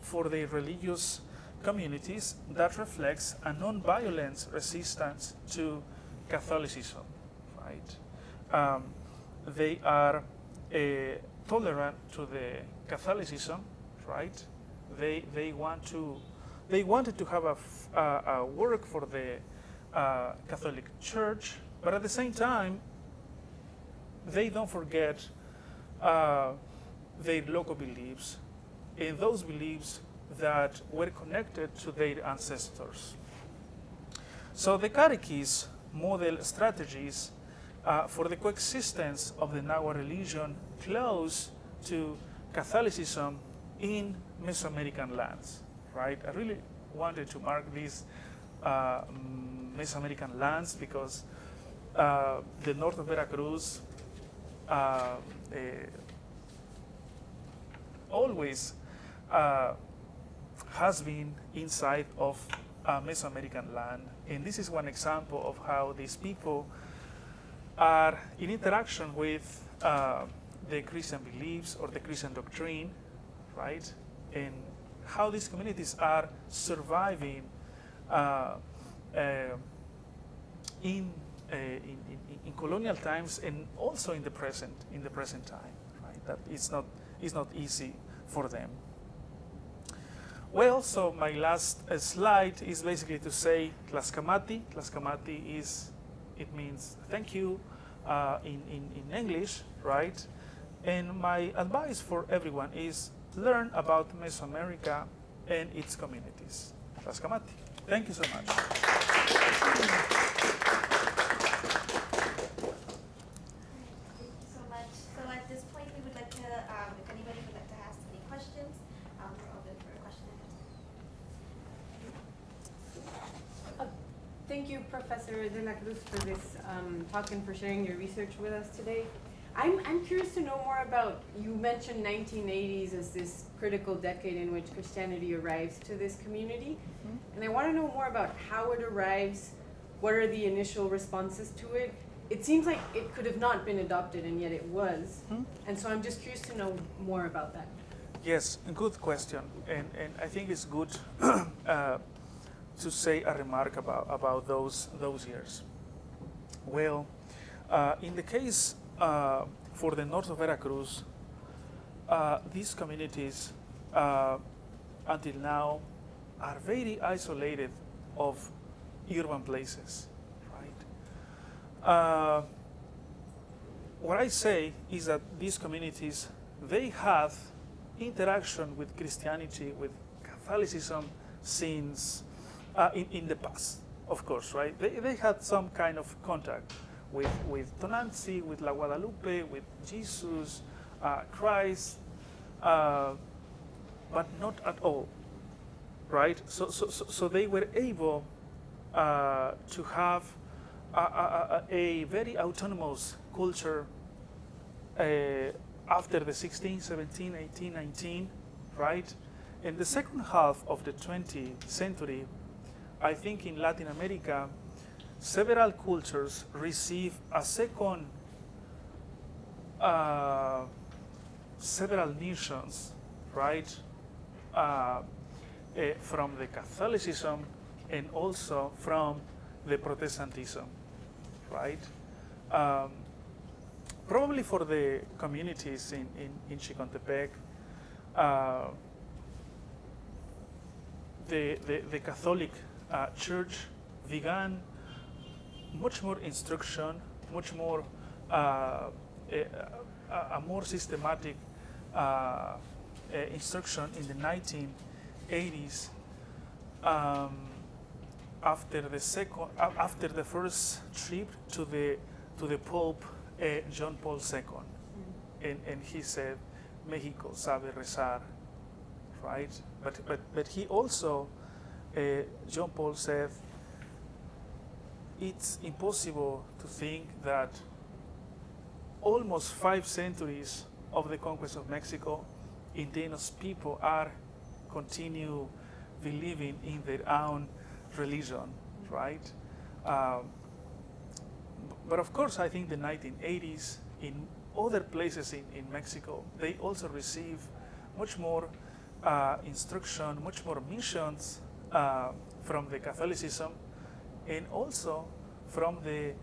for the religious communities that reflects a non-violent resistance to Catholicism, right? They are tolerant to the Catholicism, right? They wanted to have a work for the Catholic Church, but at the same time, they don't forget their local beliefs, and those beliefs that were connected to their ancestors. So the catechists model strategies for the coexistence of the Nahua religion close to Catholicism in Mesoamerican lands, right? I really wanted to mark these Mesoamerican lands because the north of Veracruz always has been inside of a Mesoamerican land. And this is one example of how these people are in interaction with the Christian beliefs or the Christian doctrine, right? And how these communities are surviving in colonial times and also in the present time, right? That it's not easy for them. Well, so my last slide is basically to say Tlascamati. Tlascamati means thank you in English, right? And my advice for everyone is learn about Mesoamerica and its communities. Tlascamati. Thank you so much. Thank you, Professor de la Cruz, for this talk and for sharing your research with us today. I'm curious to know more about, you mentioned 1980s as this critical decade in which Christianity arrives to this community. Mm-hmm. And I want to know more about how it arrives, what are the initial responses to it. It seems like it could have not been adopted, and yet it was. Mm-hmm. And so I'm just curious to know more about that. Yes, a good question. And I think it's good to say a remark about those years. Well, in the case for the north of Veracruz, these communities until now are very isolated of urban places, right? What I say is that these communities, they had interaction with Christianity, with Catholicism since in the past, of course, right? They had some kind of contact with Tonantzin, with La Guadalupe, with Jesus, Christ, but not at all, right? So they were able to have a very autonomous culture after the 16, 17, 18, 19, right? In the second half of the 20th century, I think in Latin America, several cultures receive a second, several nations, right, from the Catholicism and also from the Protestantism, right? Probably for the communities in Chicontepec, the Catholic Church began much more instruction, much more a more systematic instruction in the 1980s. After the first trip to the to the Pope John Paul II, and he said, "México sabe rezar," right? But he also, John Paul said, it's impossible to think that almost 5 centuries of the conquest of Mexico, indigenous people are continue believing in their own religion, right? But of course, I think the 1980s in other places in Mexico, they also receive much more instruction, much more missions from the Catholicism, and also from the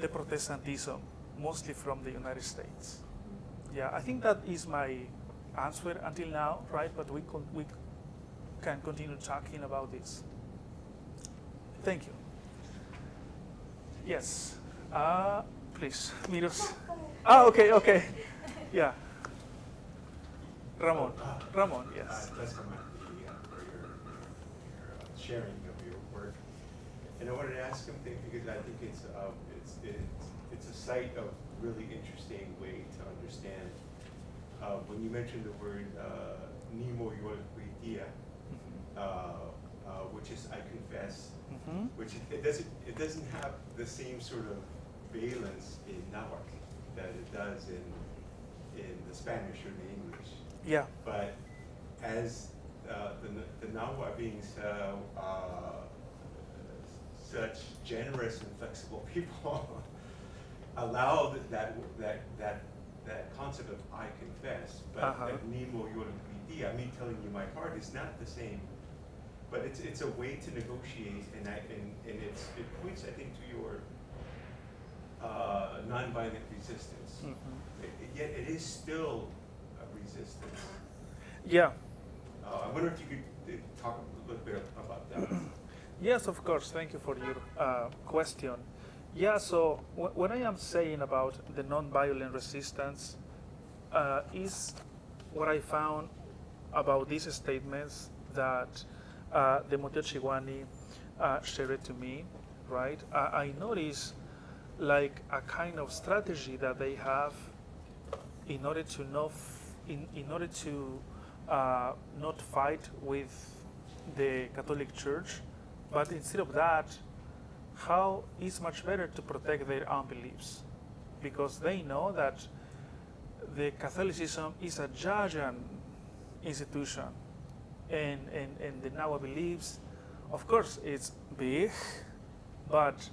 Protestantism, mostly from the United States. Yeah, I think that is my answer until now, right? But we can continue talking about this. Thank you. Yes. Please, Miros. Okay. Yeah. Ramon, yes. That's for your sharing of your work. And I wanted to ask him because I think it's a site of really interesting way to understand. When you mentioned the word Motiochihuanih, which is I confess, which it doesn't have the same sort of valence in Nahuatl that it does in the Spanish or the English. Yeah. But as the Nahua being such generous and flexible people allow that concept of I confess, but Nemo Yoripiti, me telling you my heart is not the same. But it's a way to negotiate, and it points, I think, to your nonviolent resistance. Yet it is still a resistance. Yeah. I wonder if you could talk a little bit about that. Yes, of course. Thank you for your question. Yeah, so what I am saying about the nonviolent resistance is what I found about these statements that the Motiochihuanih shared to me, right? I noticed like a kind of strategy that they have in order to not fight with the Catholic Church, but instead of that, how it's much better to protect their own beliefs, because they know that the Catholicism is a judging institution, and the Nahua beliefs, of course, it's big, but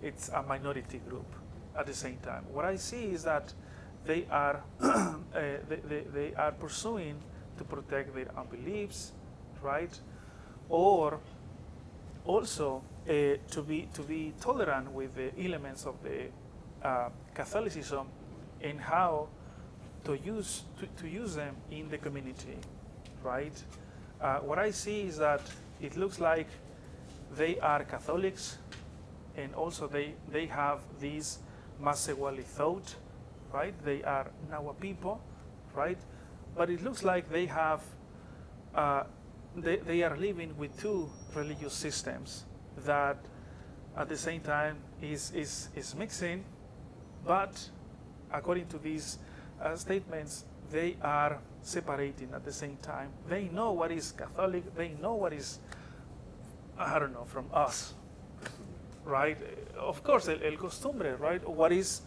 it's a minority group at the same time. What I see is that they are they are pursuing to protect their own beliefs, right? Or also to be tolerant with the elements of the Catholicism and how to use them in the community, right? What I see is that it looks like they are Catholics, and also they have this Masewali thought, right? They are Nahua people, right? But it looks like they have they are living with two religious systems that at the same time is mixing, but according to these statements, they are separating at the same time. They know what is Catholic, they know what is, I don't know, from us, right? Of course, el costumbre, right? What is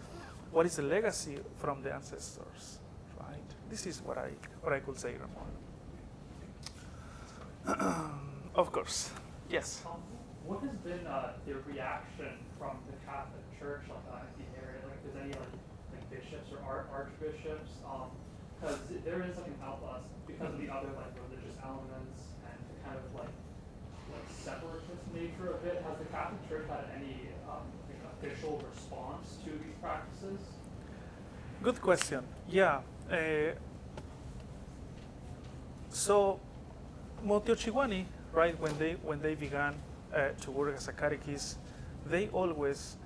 the legacy from the ancestors, right? This is what I could say, Ramon. Of course, yes. What has been the reaction from the Catholic Church in the area? Like, if there's any like bishops or archbishops? Because there is like an outlet because of the other like religious elements and the kind of like separatist nature of it. Has the Catholic Church had any official response to these practices? Good question. Yeah. So Motiochihuanih, right, when they began to work as a catechist, they always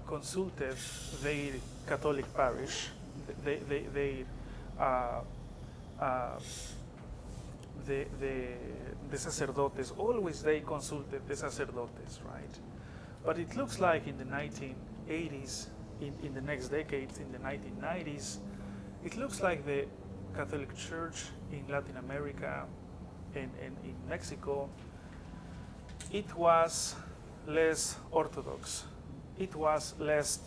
consulted their Catholic parish, the sacerdotes. Always they consulted the sacerdotes, right? But it looks like in the 1980s, in the next decades, in the 1990s, it looks like the Catholic Church in Latin America and in Mexico, it was less orthodox. It was less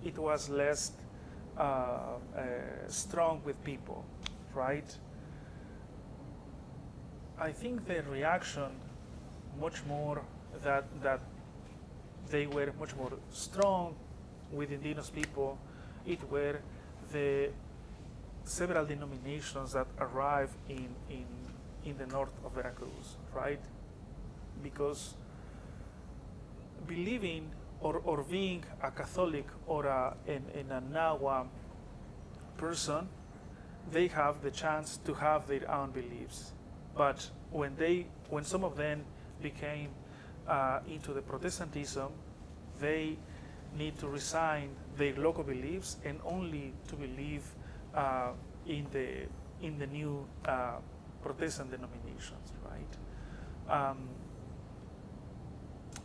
it was less strong with people, right? I think the reaction much more that they were much more strong with indigenous people. It were the several denominations that arrived in the north of Veracruz, right? Because believing or being a Catholic or a Nahua person, they have the chance to have their own beliefs. But when some of them became into the Protestantism, they need to resign their local beliefs and only to believe in the new Protestant denominations, right?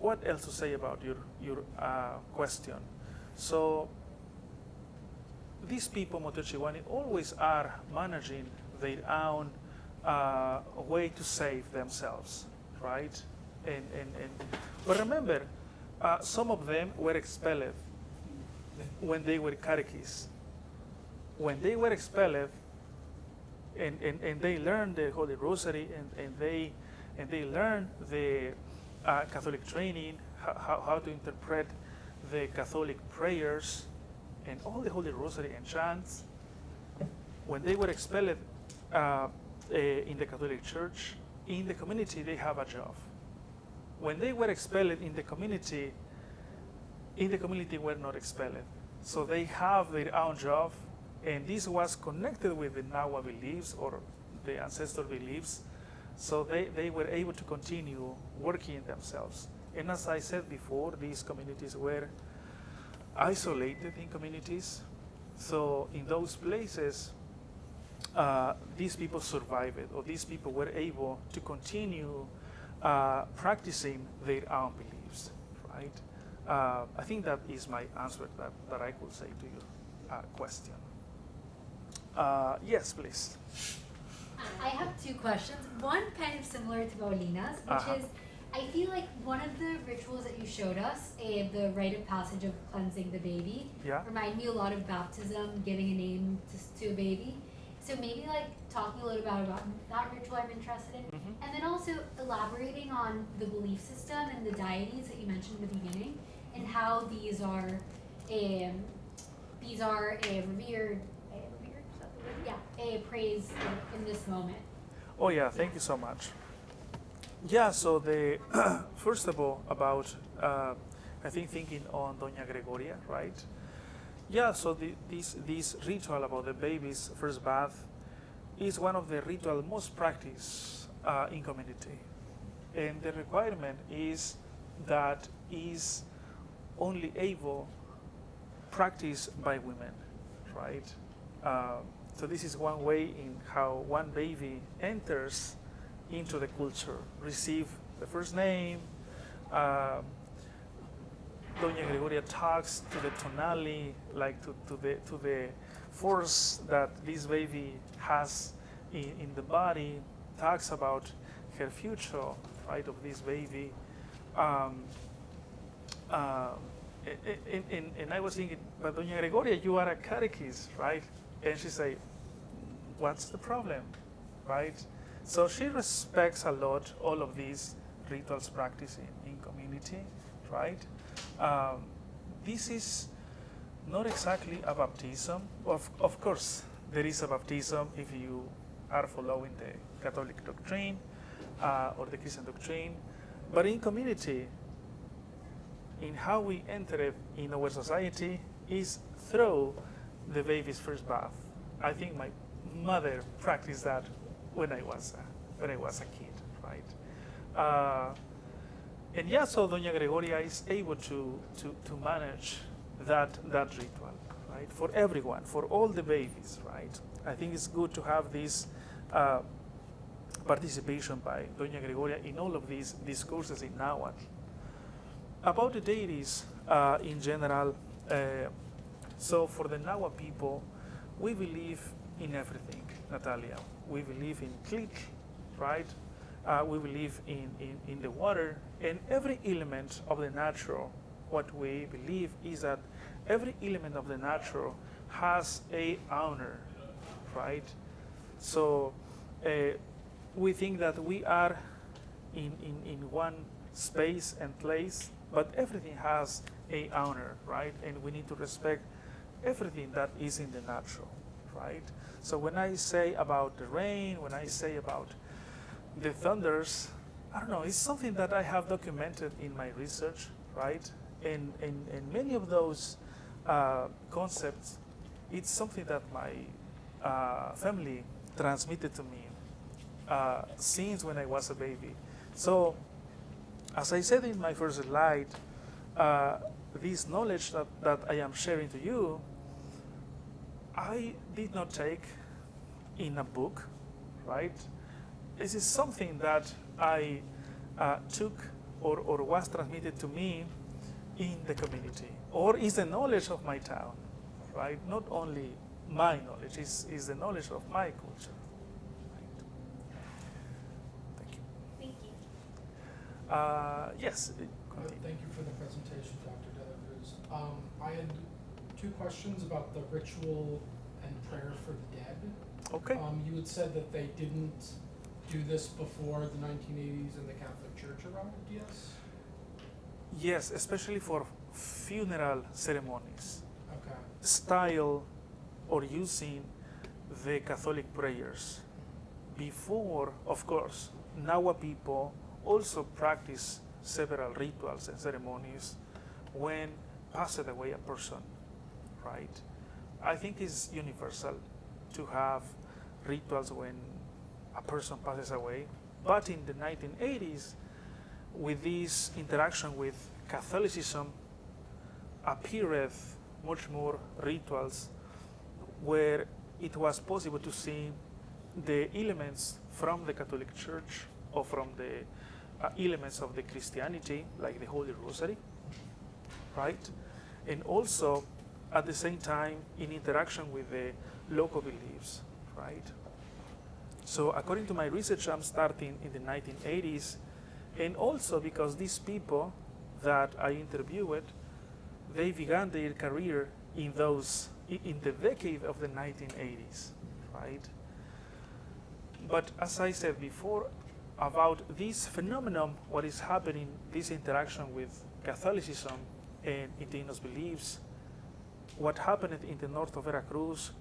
What else to say about your question? So these people, Motiochihuanih, always are managing their own way to save themselves, right? But remember, some of them were expelled when they were catechists. When they were expelled, and they learned the Holy Rosary, and they learned the Catholic training, how to interpret the Catholic prayers, and all the Holy Rosary and chants. When they were expelled in the Catholic Church, in the community they have a job. When they were expelled in the community were not expelled. So they have their own job, and this was connected with the Nahua beliefs or the ancestral beliefs. So they were able to continue working themselves. And as I said before, these communities were isolated in communities. So in those places, these people survived, or these people were able to continue practicing their own beliefs, right? I think that is my answer that I could say to your question. Yes, please. I have two questions. One kind of similar to Paulina's, which is, I feel like one of the rituals that you showed us, the rite of passage of cleansing the baby, remind me a lot of baptism, giving a name to a baby. So maybe like talking a little bit about that ritual I'm interested in, and then also elaborating on the belief system and the deities that you mentioned in the beginning, and how these are revered, praised in this moment. Oh yeah, thank you so much. Yeah, so the first of all about I think thinking on Doña Gregoria, right? Yeah, so this ritual about the baby's first bath is one of the rituals most practiced in community, and the requirement is that is only able practiced by women, right? So this is one way in how one baby enters into the culture, receive the first name. Doña Gregoria talks to the tonali, like to the force that this baby has in the body, talks about her future, right, of this baby. And I was thinking, but Doña Gregoria, you are a catechist, right? And she said, what's the problem, right? So she respects a lot all of these rituals practiced in community, right? This is not exactly a baptism. Of course, there is a baptism if you are following the Catholic doctrine or the Christian doctrine. But in community, in how we enter in our society is through the baby's first bath. I think my mother practiced that when I was a kid, right? And yeah, so Doña Gregoria is able to manage that ritual, right? For everyone, for all the babies, right? I think it's good to have this participation by Doña Gregoria in all of these discourses in Nahuatl. About the deities in general, so for the Nahua people, we believe in everything, Natalia. We believe in click, right? We believe in the water, and every element of the natural. What we believe is that every element of the natural has a owner, right? So we think that we are in one space and place, but everything has a owner, right? And we need to respect everything that is in the natural, right? So when I say about the rain, when I say about the thunders, I don't know, it's something that I have documented in my research, right? And many of those concepts, it's something that my family transmitted to me since when I was a baby. So, as I said in my first slide, this knowledge that I am sharing to you, I did not take in a book, right? This is something that I took or was transmitted to me in the community, or is the knowledge of my town, right? Not only my knowledge, is the knowledge of my culture. Right? Thank you. Thank you. Yes. Thank you for the presentation, Dr. De La Cruz. I had two questions about the ritual and prayer for the dead. Okay. You had said that they didn't do this before the 1980s and the Catholic Church arrived, yes? Yes, especially for funeral ceremonies. Okay. Style or using the Catholic prayers. Before, of course, Nahua people also practice several rituals and ceremonies when passed away a person, right? I think it's universal to have rituals when a person passes away, but in the 1980s, with this interaction with Catholicism, appeared much more rituals where it was possible to see the elements from the Catholic Church or from the elements of the Christianity, like the Holy Rosary, right? And also, at the same time, in interaction with the local beliefs, right? So according to my research, I'm starting in the 1980s, and also because these people that I interviewed, they began their career in the decade of the 1980s, right? But as I said before, about this phenomenon, what is happening, this interaction with Catholicism and indigenous beliefs, what happened in the north of Veracruz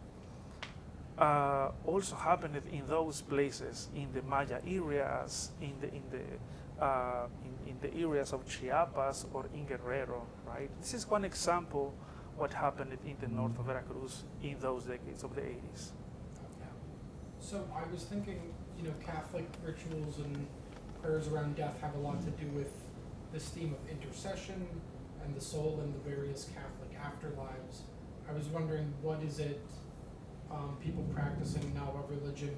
also happened in those places, in the Maya areas, in the areas of Chiapas or in Guerrero, right? This is one example what happened in the north of Veracruz in those decades of the 80s. Yeah. So I was thinking, Catholic rituals and prayers around death have a lot to do with this theme of intercession and the soul and the various Catholic afterlives. I was wondering, what is it people practicing Nahua religion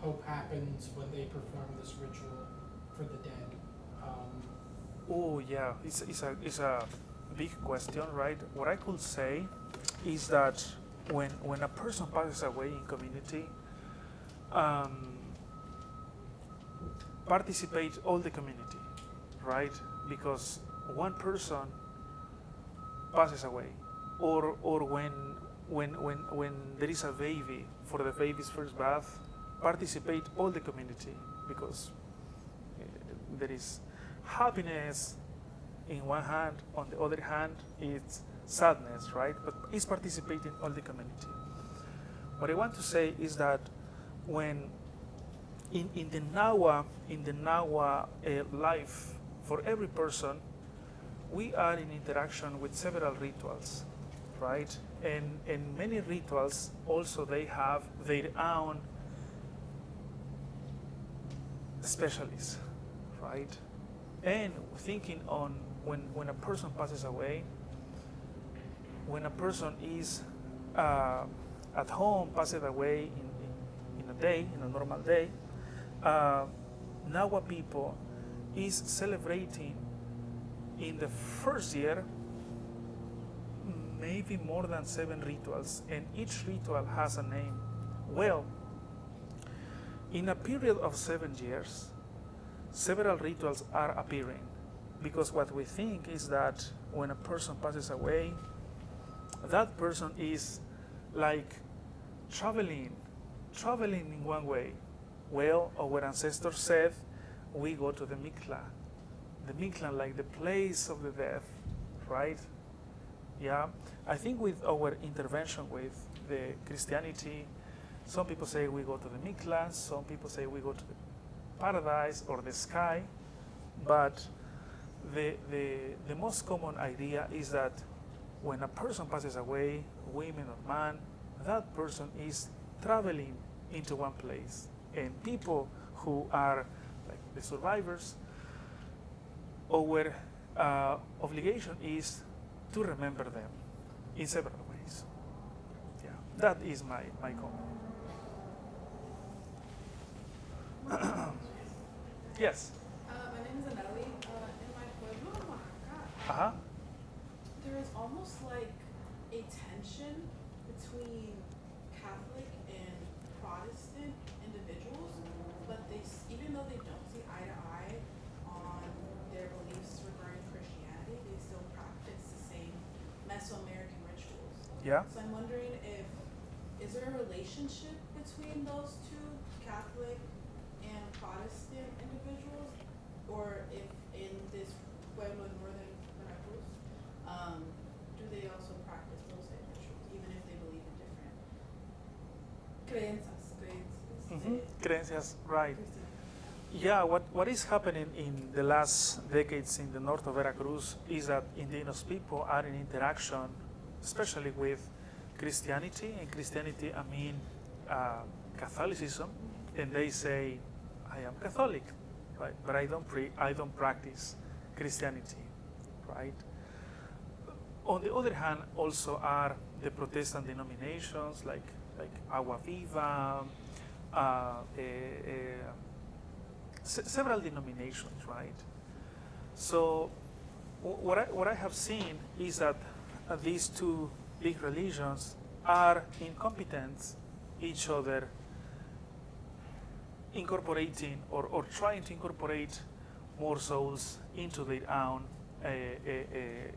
hope happens when they perform this ritual for the dead? Oh yeah, it's a big question, right? What I could say is that when a person passes away in community, participate all the community, right? Because one person passes away, or when there is a baby, for the baby's first bath, participate all the community, because there is happiness in one hand, on the other hand it's sadness, right? But it's participating all the community. What I want to say is that when in the Nahua life, for every person, we are in interaction with several rituals, right? And many rituals also, they have their own specialists, right? And thinking on when a person passes away, when a person is at home, passes away in a day, in a normal day, Nahua people is celebrating in the first year maybe more than 7 rituals, and each ritual has a name. Well, in a period of 7 years, several rituals are appearing, because what we think is that when a person passes away, that person is like traveling in one way. Well, our ancestors said, we go to the Mikla, like the place of the death, right? Yeah, I think with our intervention with the Christianity, some people say we go to the Mikla, some people say we go to the paradise or the sky, but the most common idea is that when a person passes away, women or man, that person is traveling into one place. And people who are like the survivors, our obligation is to remember them in several ways. Yeah, that is my comment. Yes. My name is Aneli. In my pueblo, Oaxaca, Uh-huh. there is almost like a tension between Catholic and Protestant individuals, but even though they don't see eye to eye on their beliefs regarding Christianity, they still practice the same Mesoamerican rituals. Yeah. So I'm wondering is there a relationship between those two, Catholic and Protestant individuals, or if in this pueblo in northern Veracruz, do they also practice those same rituals, even if they believe in different creencias? Creencias, right. Yeah, what is happening in the last decades in the north of Veracruz is that indigenous people are in interaction, especially with Christianity. And Christianity, I mean Catholicism, and they say, I am Catholic, right? But I don't practice Christianity, right? On the other hand, also are the Protestant denominations like Agua Viva, several denominations, right? So what I have seen is that these two big religions are incompetent each other incorporating or trying to incorporate more souls into their own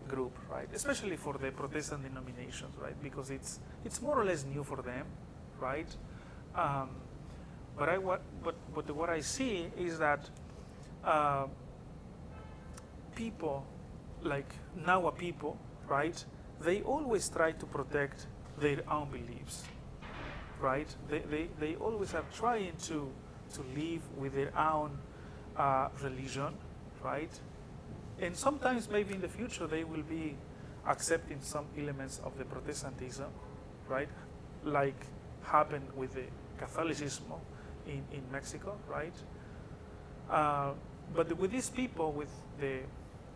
group, right? Especially for the Protestant denominations, right? Because it's more or less new for them, right? But what I see is that people like Nahua people, right? They always try to protect their own beliefs, right? They always are trying to live with their own religion, right? And sometimes maybe in the future they will be accepting some elements of the Protestantism, right? Like happened with the Catholicism in Mexico, right? But with these people, with the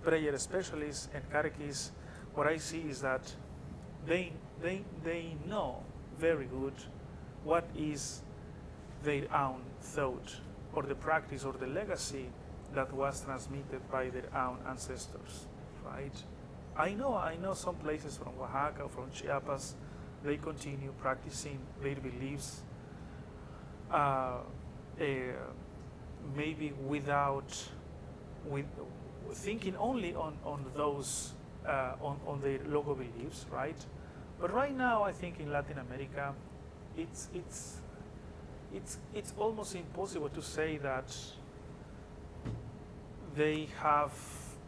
prayer specialists and catechists, what I see is that they know very good what is their own thought or the practice or the legacy that was transmitted by their own ancestors, right? I know some places from Oaxaca, from Chiapas, they continue practicing their beliefs, maybe with thinking only on those on their local beliefs, right? But right now, I think in Latin America, it's almost impossible to say that they have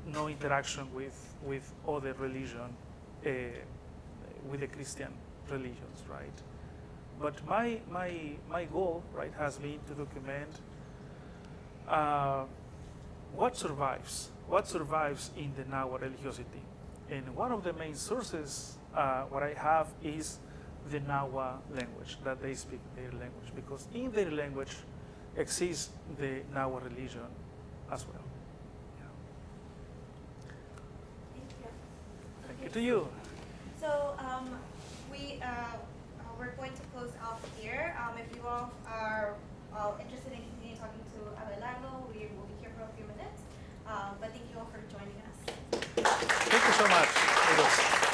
no interaction with other religion, with the Christian religions, right? But my goal, right, has been to document what survives in the Nahua religiosity. And one of the main sources, what I have is the Nahua language, that they speak their language, because in their language exists the Nahua religion as well. Thank you to you. So we're going to close off here. If you all are interested in continuing talking to much.